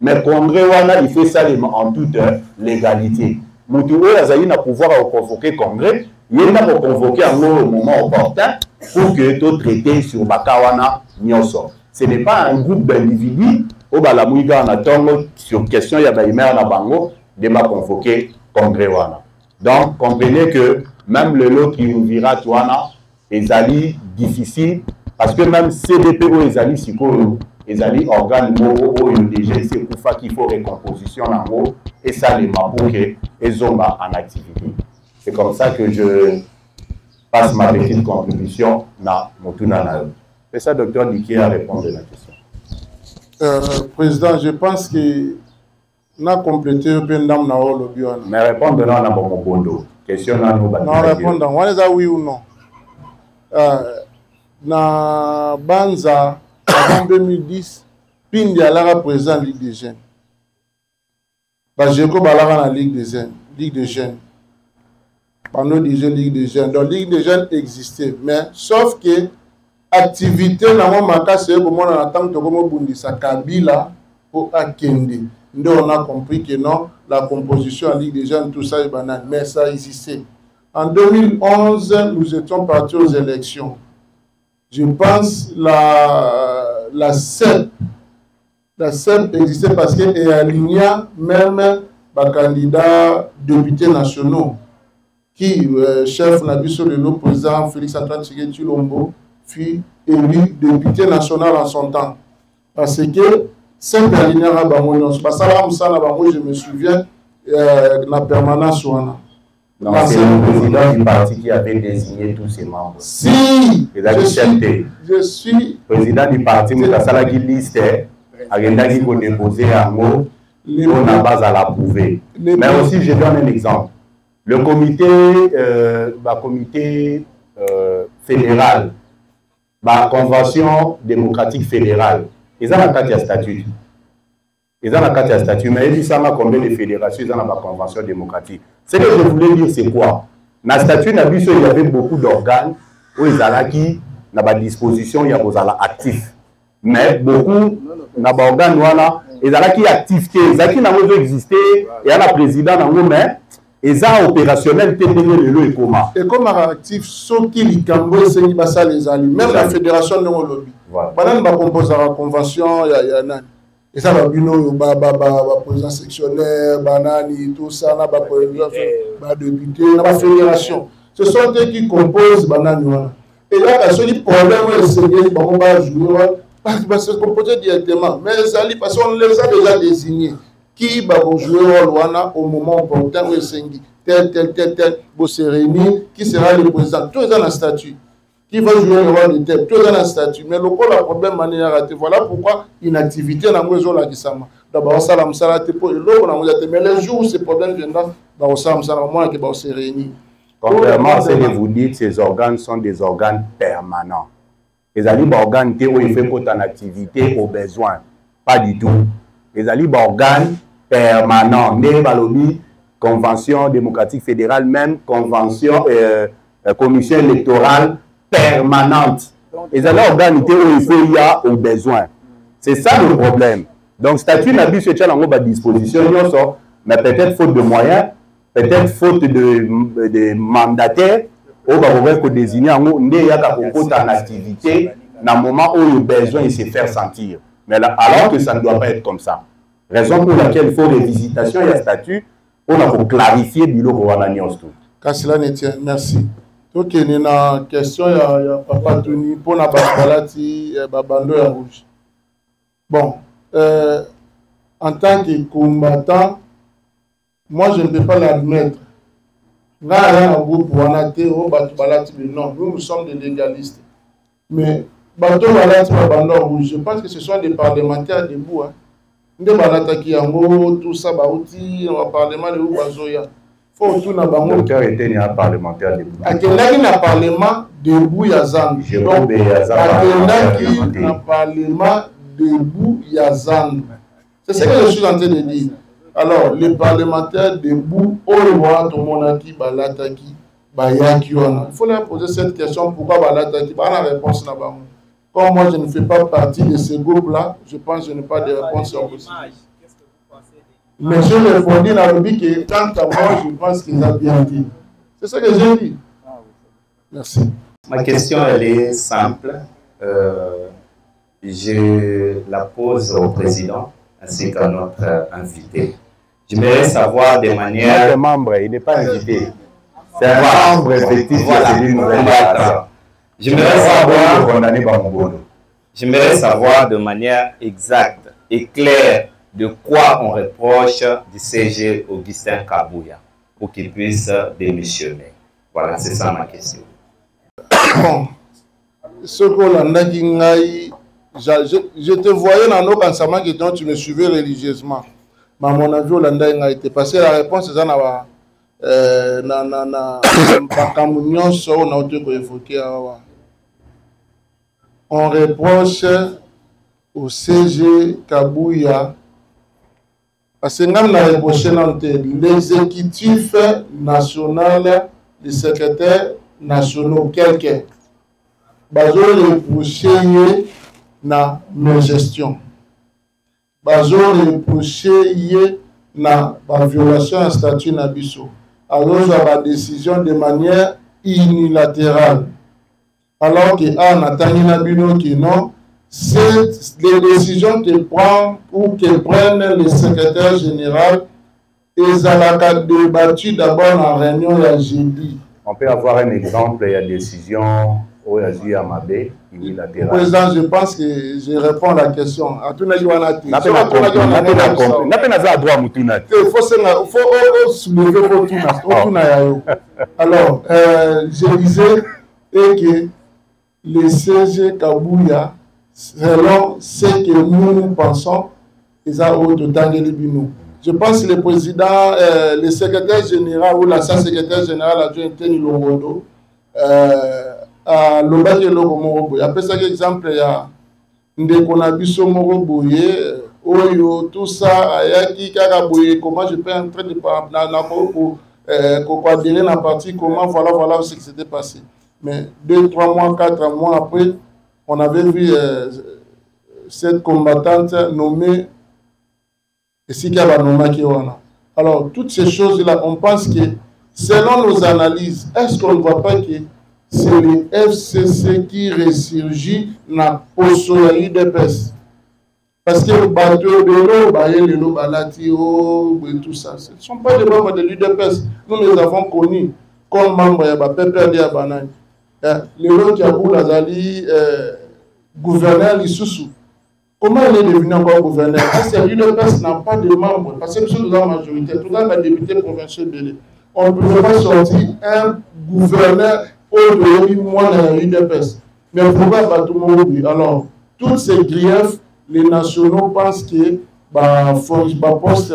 Mais congrès, il fait ça en toute légalité. Moutou Azaï n'a pouvoir convoquer congrès. Il a convoqué au moment opportun pour que tout traité sur Bakawana Nyoso. Ce n'est pas un groupe d'individus au Balamouiga en attendant sur question il y a na bango de m'a convoqué congrès wana. Donc comprenez que même le lot qui nous vira wana est ali difficile parce que même CDP ou ezali siko ezali organe au UDG c'est pour ça qu'il faut récomposition en haut et ça les pour que ezomba en activité. C'est comme ça que je passe ma petite contribution na Motuna. C'est ça, docteur Diké, à répondre à la question. Président, je pense que n'a complété un peu dans le lobby. Mais répondre à mon bondo. Question à nous. Non, répondre. On est à oui ou non. Na Banza, avant 2010, Pindi a la président Ligue des jeunes. Bajeko Balara la Ligue des jeunes. Pendant Ligue des jeunes. Donc, Ligue des jeunes existait. Mais, sauf que, activité, c'est comme on attend que comme Bundisa Kabila pour Akende. Nous, on a compris que non, la composition en Ligue des jeunes, tout ça est banal. Mais ça existait. En 2011, nous étions partis aux élections. Je pense la CEP existait parce qu'elle est alignée même les candidats députés nationaux. Qui, chef Nabiso le président Félix Antoine Tshisekedi Tshilombo, fut élu député national en son temps. Parce que cette alignée à Bamoyon, je me souviens, la permanence. Non, c'est le président du parti qui avait désigné tous ses membres. Si, je suis président du parti, mais la liste, agenda qui faut déposer un mot, on a base à l'approuver. Mais aussi, je donne un exemple. Le comité fédéral, la convention démocratique fédérale, ils ont la carte à statut. Ils ont la carte à statut, mais ils savent combien de fédérations ils ont la convention démocratique. Ce que je voulais dire, c'est quoi? Dans le statut, il y avait beaucoup d'organes où ils ont qui à disposition, il y a des actifs. Mais beaucoup d'organes ezalaki activité ezalaki nango ezoexiste eya na président nango mais eza opérationnel te ndenge lelo ekoma ekomaka actif soki likambo esengi basala ezali même la fédération ndenge olobi banani bakomposaka convention ya nani eza babino oyo baprésident sectionnaire banani tout ça na badéputé na bafédération ce sont eux qui composent banani wana ezaka soki problème oyo esengeli bango bajouer se composer directement mais ezali parce qu'on les a déjà désignés qui va jouer au moment opportun où esengi tel beau se réunir qui sera le président tout est dans la statut qui va jouer le rôle de tel tout est dans la statut mais le problème manière raté voilà pourquoi une activité na mwezo la kisama d'abord ça la msala te pour l'eau na mwezo mais les jours où ce problème viendra bah on ça msala moins que va se réunir. Contrairement à ce que vous dites, ces organes sont des organes permanents. Les alibes organes où il fait en activité au besoin. Pas du tout. Les alibes organes permanents. Né convention démocratique fédérale, même convention, commission électorale permanente. Les alibes organes où il faut y a au besoin. C'est ça le problème. Donc, statut n'a plus à disposition, mais peut-être faute de moyens. Peut-être faute de mandataires, on va désigner en activité dans le moment où il y a besoin de se faire sentir. Mais là, alors que ça ne doit pas être comme ça. Raison pour laquelle il faut des visitations et des statuts pour clarifier le bureau pour l'annonce. Kassila Netien, merci. Donc, il y a une question, il y a Papa Tony pour la Balati, Babando et Rouge. Bon, en tant que combattant, moi, je ne peux pas l'admettre. Non, nous sommes des légalistes. Mais je pense que ce sont des parlementaires debout. Tout ça, parlement de faut tout na bango. Le cœur était un parlementaire debout. Akendaki na parlement debout ya Zandu. Akendaki na parlement debout ya Zandu. C'est ce que je suis en train de dire. Alors, les parlementaires debout, tout le monde qui balataki, bayaki wana. Il faut leur poser cette question, pourquoi balataki? Bah, la réponse là-bas. Comme moi, je ne fais pas partie de ce groupe-là, je pense que je n'ai pas de réponse possible. Mais je répondis dans le but que, quant à moi, je pense qu'il a bien dit. C'est ce que j'ai dit. Merci. Ma question, elle est simple. Je la pose au président ainsi qu'à notre invité. J'aimerais savoir de manière... Il est membre, il n'est pas invité. C'est un membre effectif. Voilà. J'aimerais savoir de manière exacte et claire de quoi on reproche du CG Augustin Kabouya pour qu'il puisse démissionner. Voilà, c'est ça ma question. Bon, ce qu'on a dit, je te voyais dans nos pensaments que tu me suivais religieusement. Mais à mon avis, Hollanda a été passé. La réponse est dans on reproche au CG Kabouya parce que nous avons reproché l'exécutif national, les secrétaires nationaux, quelqu'un. Nous avons reproché na gestion. Bazo reproché na violation à statut na biso. Alors la décision de manière unilatérale. Alors que en attendant na bino qui non, c'est les décisions que prend ou que prennent les secrétaires généraux et ça débattu d'abord en réunion la jeudi. On peut avoir un exemple, il y a décision au Amabé, unilatérale. Président, je pense que je réponds à la question. À tout le monde, il faut soulever alors, je disais que le CG Kabouya, selon ce que nous pensons, ils ont autant de nous. Je pense que le président, le secrétaire général ou l'ancien secrétaire général adjoint Teni Longondo, à l'objet de l'Ogomobo. Après ça, exemple, il y a Ndekonabiso Moroboye, Oyo, tout ça, Ayaki, Karaboye, comment je peux entrer de coadhérer la partie, comment, voilà ce qui s'était passé. Mais 2, 3 mois, 4 mois après, on avait vu cette combattante nommée Et si alors, toutes ces choses-là, on pense que, selon nos analyses, est-ce qu'on ne voit pas que c'est le FCC qui ressurgit dans la poste de l'UDPS? Parce que le bateau de l'eau, Balatio, et tout ça, ce ne sont pas des membres de l'UDPS. Nous les avons connus comme membres de PPRD à Banane. Le qui a voulu Azali, gouverneur Issoussou. Comment il est devenu encore gouverneur? Parce que l'UDPS n'a pas de membres. Parce que nous sommes la majorité, tout le monde député provincial de on ne peut pas sortir un gouverneur au de moi dans l'UDPS. Mais pourquoi tout le monde? Alors, toutes ces griefs, les nationaux pensent que poste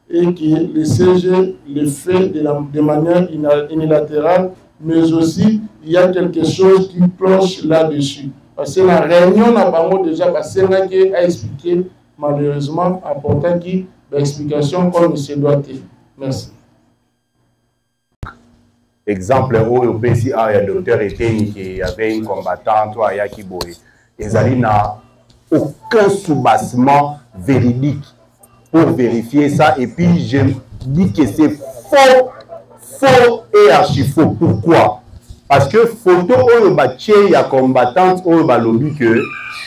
et que le CG le fait de manière unilatérale, mais aussi il y a quelque chose qui planche là-dessus. Parce que la réunion n'a pas déjà passé à expliquer, malheureusement, apportant qui l'explication comme il se doit être. Merci. Exemple, au PCA, il y a le docteur Eteni qui avait une combattante à Yakiboé. Et Zali n'a aucun soubassement véridique pour vérifier ça. Et puis, je dis que c'est faux et archi faux. Pourquoi? Parce que photo il y a combattante au balobi que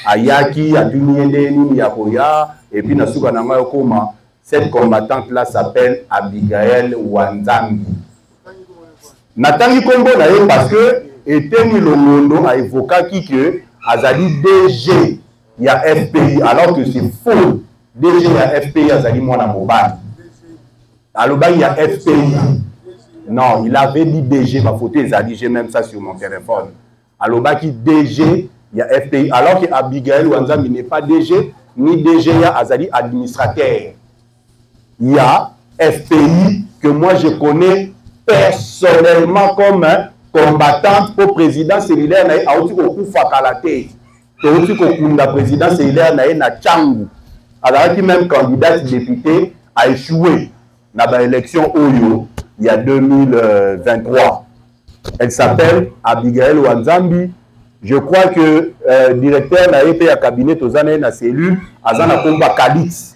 Ayaki, Aduniende, Yakoya, et puis Nasuka Nama Yokoma. Cette combattante-là s'appelle Abigail Wanzambi. Nathalie Kombo parce que Eteni Longondo a évoqué que Azali DG, il y a FPI, alors que c'est faux. DG, il y a FPI, Azali Mwana Mobile. Alors, il y a FPI. Non, il avait dit DG, ma photo, j'ai même ça sur mon téléphone. Alors, qui DG, il y a FPI, alors que Abigail Wanzambi n'est pas DG, ni DG, il y a Azali administrateur. Il y a FPI que moi je connais personnellement comme combattante pour président cellulaire na auti ko kufa kalate to auti ko kunda président cellulaire na Tchangu alors même candidat député a échoué dans l'élection Oyo il y a 2023. Elle s'appelle Abigail Wanzambi. Je crois que directeur na été à cabinet aux années na cellule azana komba Kalix.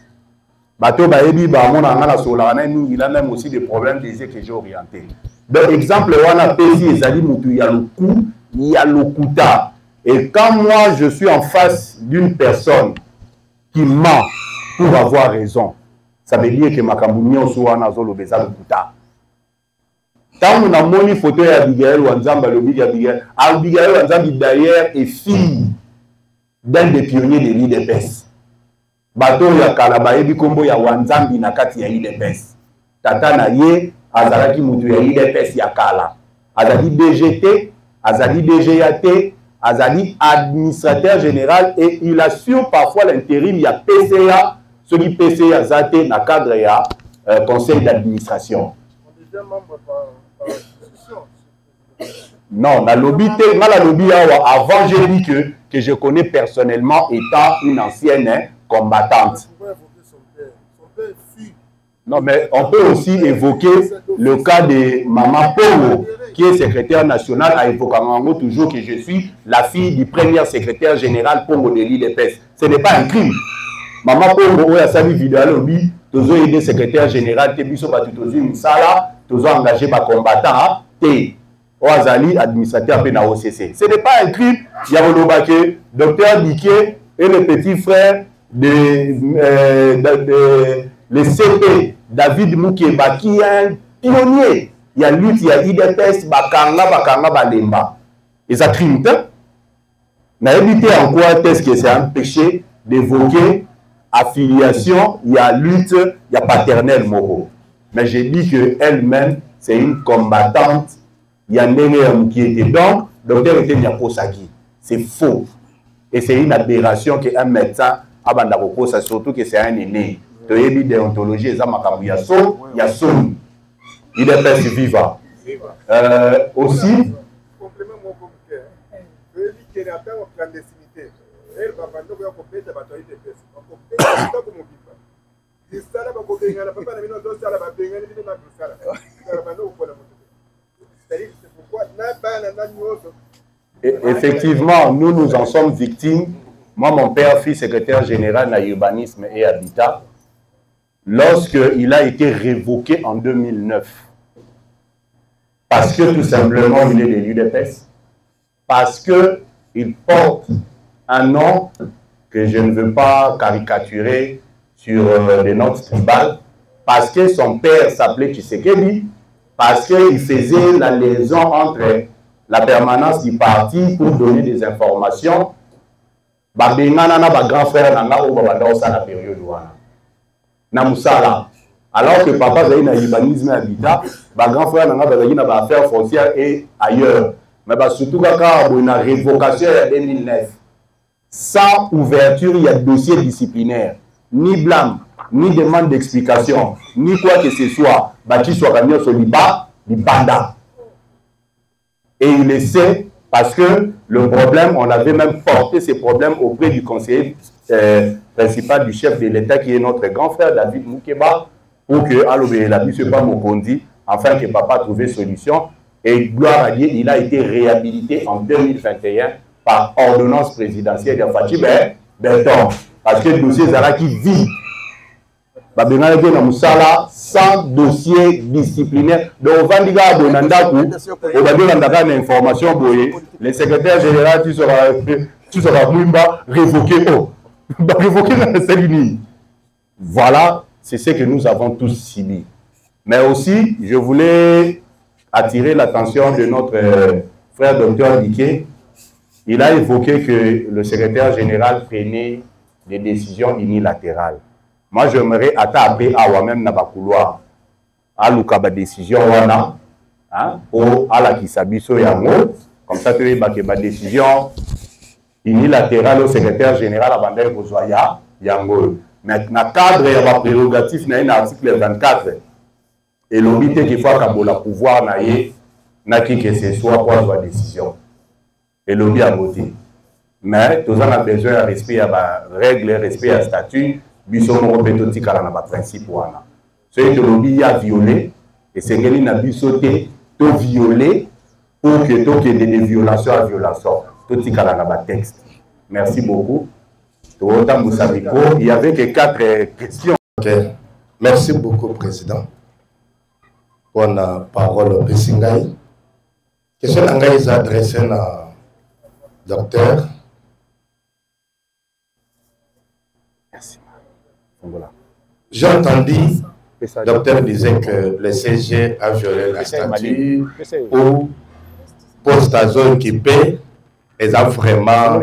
Bateau Baebi, il a même aussi des problèmes des que j'ai orientés. Donc, exemple, on a payé Zali Moutou, il y a le coup, il y a le kuta. Et quand moi, je suis en face d'une personne qui ment pour avoir raison, ça veut dire que ma cambounion soit en azolo beza le kuta. Quand on a mon photo d'Abigail Wanzambi, Abigail Wanzambi d'ailleurs est fille d'un des pionniers de l'IDPS. Bateau ya Kalaba ebi kombo ya Wanzambi na kati ya IDPS. Tata na ye azalaki mutu ya IDPS ya kala. Azali DGT, azali DGAT, azali administrateur général et il assure parfois l'intérim ya PCA, celui PCA zate na cadre ya conseil d'administration. Non, la lobby avant j'ai dit que je connais personnellement étant une ancienne combattante. Non, mais on peut aussi évoquer le cas de Maman Pongo, qui est secrétaire nationale à Evokamango, toujours que je suis la fille du premier secrétaire général Pongo de l'IDPS. Ce n'est pas un crime. Maman Pongo, a sali vidéo lobby, toujours aidé secrétaire général, Tebiso Batutozu Msala, toujours engagé par combattant, T. Oazali, administrateur à OCC. Ce n'est pas un crime. Il y a le docteur Diké et le petit frère le CP, David Moukeba, qui est un pionnier. Il y a lutte, il y a IDPS, Bakanga, Balemba. Et ça crime. N'a évité en quoi est-ce que c'est un péché d'évoquer affiliation, il y a lutte, il y a paternel Moro. Mais j'ai dit qu'elle-même, c'est une combattante. Il y a un qui était donc, docteur était Niaposaki. C'est faux. Et c'est une aberration qu'un médecin a bandako, surtout que c'est un aîné. De l'ébi déontologie, il y a son. Il est fait vivant. Aussi. Complément mon comité. Je dis qu'il y a une clandestinité. Elle va pas nous accompagner de bataille de peste. On peut pas comme on dit pas. Il s'est là pour que la papa n'a pas de ça, la papa n'a pas de ça. Ça va nous pour la moto. C'est pourquoi n'a pas un autre. Effectivement, nous en sommes victimes. Moi, mon père fut secrétaire général à l'urbanisme et habitat lorsqu'il a été révoqué en 2009. Parce que tout simplement, il est de l'UDPS. Parce qu'il porte un nom que je ne veux pas caricaturer sur des notes tribales. Parce que son père s'appelait Tshisekedi. Parce qu'il faisait la liaison entre la permanence du parti pour donner des informations. Grand frère nanga ou la période alors que papa a un urbanisme habitat, grand frère nanga a une affaire foncière et ailleurs. Mais surtout quand il y a une révocation en 2009, sans ouverture, il y a dossier disciplinaire, ni blâme, ni demande d'explication, ni quoi que ce soit, qui soit gagné sur le banda. Et il le sait parce que le problème, on avait même porté ces problèmes auprès du conseiller principal du chef de l'État qui est notre grand frère David Moukeba pour que la ne soit pas Mokondi, afin que papa trouve solution. Et gloire à Dieu, il a été réhabilité en 2021 par ordonnance présidentielle de Fachi Berton. Parce que le dossier Zara qui vit. Sans dossier disciplinaire. Donc, on va dire que information, le secrétaire général, tu seras révoqué. Voilà, c'est ce que nous avons tous subi. Mais aussi, je voulais attirer l'attention de notre frère docteur Diké. Il a évoqué que le secrétaire général prenait des décisions unilatérales. Moi, j'aimerais attaquer à moi-même dans le couloir. À l'oukaba décision, pour à la kisabiso yango. Comme ça, tu as une décision unilatérale au secrétaire général à Bandai Bozoya yango. Mais dans le cadre de la prérogative, il y a un article 24. Et l'obité qu'il faut que pouvoir n'a que ce soit pour avoir décision. Et l'obité a voté. Mais tout ça a besoin de respect à la règle, respect à la statut. Bisomo betoti kala na ba principe wana. Ce que l'obité a violé et c'est qu'il n'a bisoté to violé pour que to qu'il y ait des violations à violation. Toti kala na ba texte. Merci beaucoup. Il y avait que 4 questions. Okay. Merci beaucoup, Président. Pour la parole au Pessingaï. Question est adressée à docteur. Merci. Voilà. J'ai entendu, le docteur disait que le CG a violé la statue ou poste à zone qui paie et a vraiment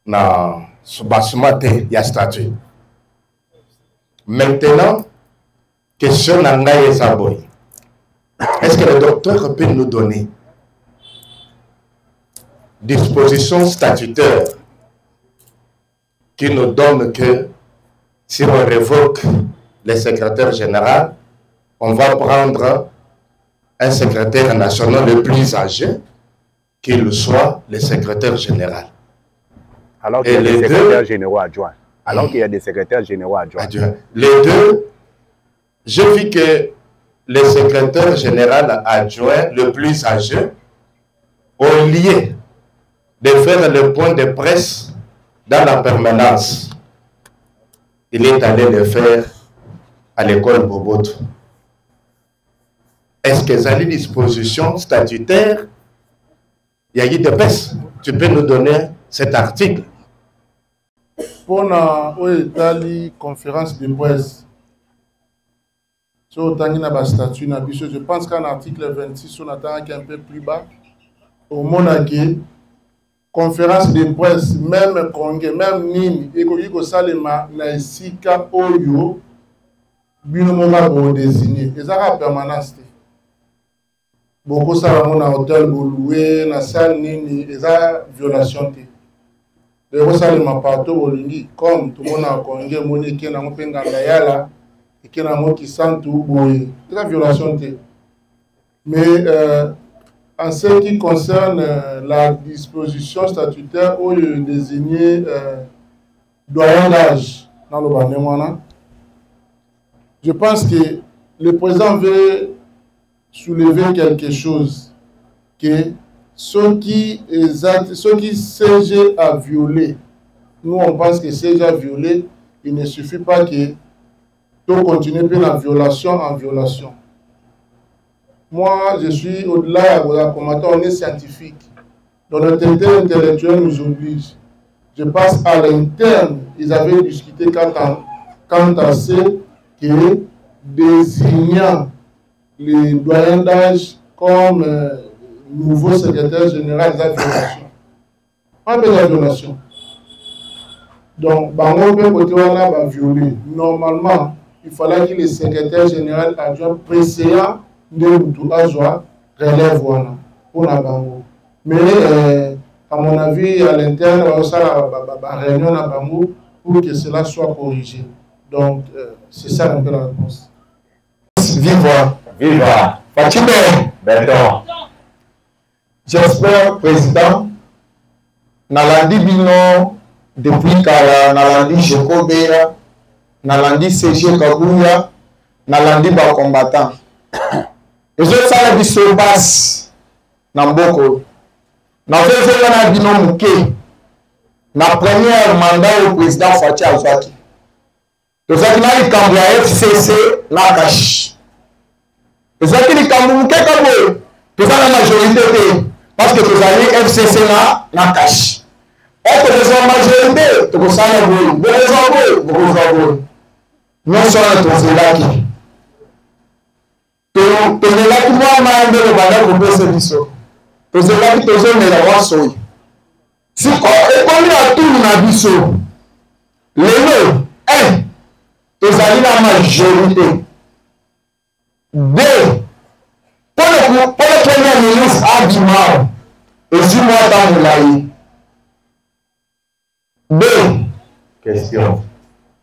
na subasumate ya statut. Maintenant, question Nangaye Saboy. Est-ce que le docteur peut nous donner dispositions statutaires qui nous donnent que si on révoque le secrétaire général, on va prendre un secrétaire national le plus âgé, qu'il soit le secrétaire général. Alors qu'il y a des secrétaires généraux adjoints. Alors qu'il y a des secrétaires généraux adjoints. Les deux, je vis que le secrétaire général adjoint le plus âgé, au lieu de faire le point de presse dans la permanence, il est allé le faire à l'école Boboto. Est-ce que ça a des dispositions statutaires? Il y a eu des baisses. Tu peux nous donner cet article? Pour la conférence de presse, sur le statut, je pense qu'en article 26, on attend un peu plus bas, au Monagué, conférence de presse, même congrès, même Nini, et que Salema, Naïsika, Oyo, Binomoma, désigné. Et ça a permanence. Beaucoup ça mon hôtel loué na salle nini eza violation té de Salema partout olingi comme tout le monde a congé moni qui na mopenga yala et qui na mo qui sent tout boy c'est violation té. Mais en ce qui concerne la disposition statutaire où il désigné doyen d'âge dans le Banémoana, je pense que le président veut soulever quelque chose que ceux qui CG a violé, nous on pense que CG a violé, il ne suffit pas que tout continue puis la violation en violation. Moi, je suis au-delà de la combattant, on est scientifique. Donc notre intellectuel nous oblige. Je passe à l'interne, ils avaient discuté quant à ce que désignant les doyens d'âge comme nouveau secrétaire général de la violation. Pas de la violation. Donc, on peut côté va violer. Normalement, il fallait que le secrétaire général adjoint précédent de Moutoulazoa relève pour la bango. Mais, à mon avis, à l'interne, on va réunion à bango pour que cela soit corrigé. Donc, c'est ça un peu la réponse. Viva. Viva. Fatime. Béton. J'espère, Président, Nalandi Bino, depuis Kala, Nalandi Jekobeya, Nalandi CG Kabuya, Nalandi Ba combattant. Et je sais que ce passe Namboko. Na fait na Bino Mouké. Na première mandat au président Fatia Azwaki. Le Zakina Kambia FCC na Kashi. Le Zakina Kambia Mouké Kabo. Tout ça la majorité. Parce que tu as FCC na cash. Et que les majorité, tu as ça non seulement tu es là qui. Tu es là qui moi m'a le bagage pour ce biso. Tu es là qui te donne la voix soy. Si on a tout na biso. Le tu as la majorité. Deux. Pour le premier ministre Abimar, et si moi dans le laïc. Deux. Question.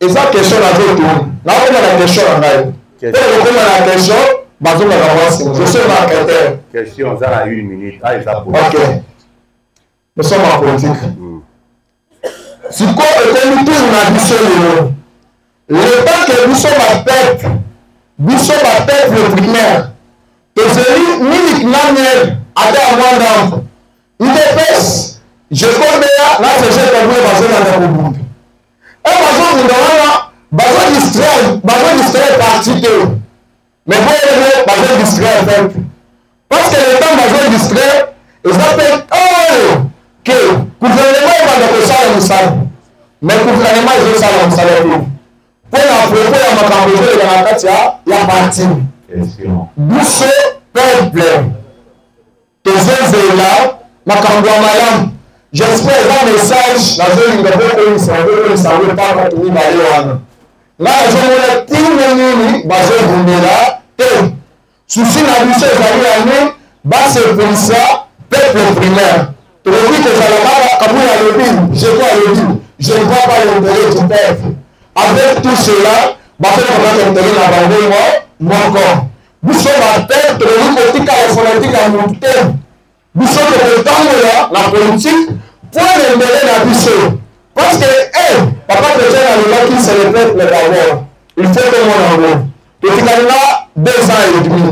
Et ça, question à tout. Là, on a la question en live. Et on a la question, je suis marketeur. Question, ça a 1 minute. Ah, ok. Nous sommes en politique. Si quoi est nous tous on a dit sur le temps que nous sommes à tête le primaire. Tozeli minute naniel ada amwanda idps je connais la CG Kabuya bazona na kubundu e bazo distraire parti que mais bon bazo distraire fait parce que le temps bazo distraire et ça fait que gouvernement va de ça le musala mais gouvernement ils ont ça le musala pour la propos ya makambo ya na kati ya parti Bousso peuple, tes œuvres là, ma malam. J'espère un message dans une de vos savez pas quand vous allez là, je me dis, tout basé Bundela, et souci la mission d'année, bas se ça, peuple primaire. Tu veux dire que ça va pas, je ne vois pas l'intérêt du peuple. Avec tout cela, bateau va l'intérêt de la bande, moi encore. Nous sommes à terre, nous sommes à la politique à monter. Nous sommes le temps la politique pour les mêler la mission. Parce que, papa chrétien a le droit qui se répète le d'abord. Il faut que mon amour. Et tu as là 2 ans et demi.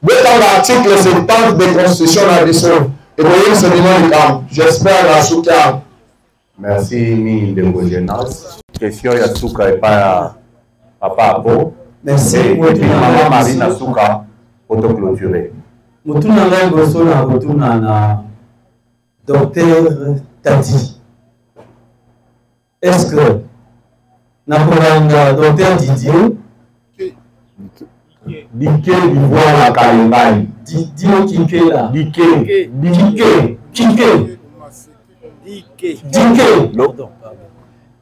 Dans l'article 70 de la Constitution de la mission. Et voyez ce niveau du camp. J'espère la soutien. Merci, mille de vos jeunesse. Question Yasuka et pas Papa Abo. Merci. Et puis Maman Marine Asuka, autoclôturé. Mutuna ngai bosona mutuna na docteur Tati. Est-ce que na kolanga docteur Didier Dike Divoire la Kalimbai. Didier Kinkela. Dike.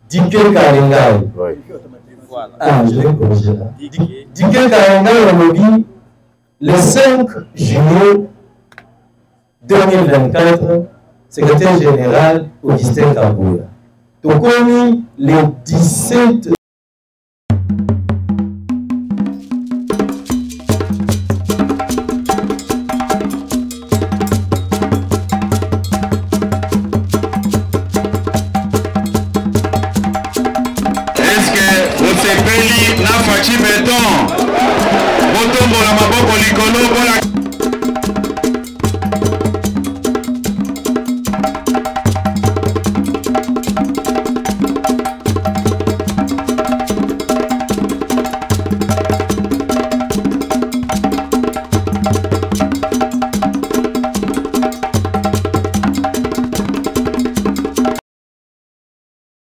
Dike Kalingai. Oui. Ah, je l'ai corrigé là. Dike Kalingai, on me dit le 5 juillet 2024, secrétaire général Augustin Kabuya. Donc, on est le 17. Osepeli na faci beton botombola maboko likolo bola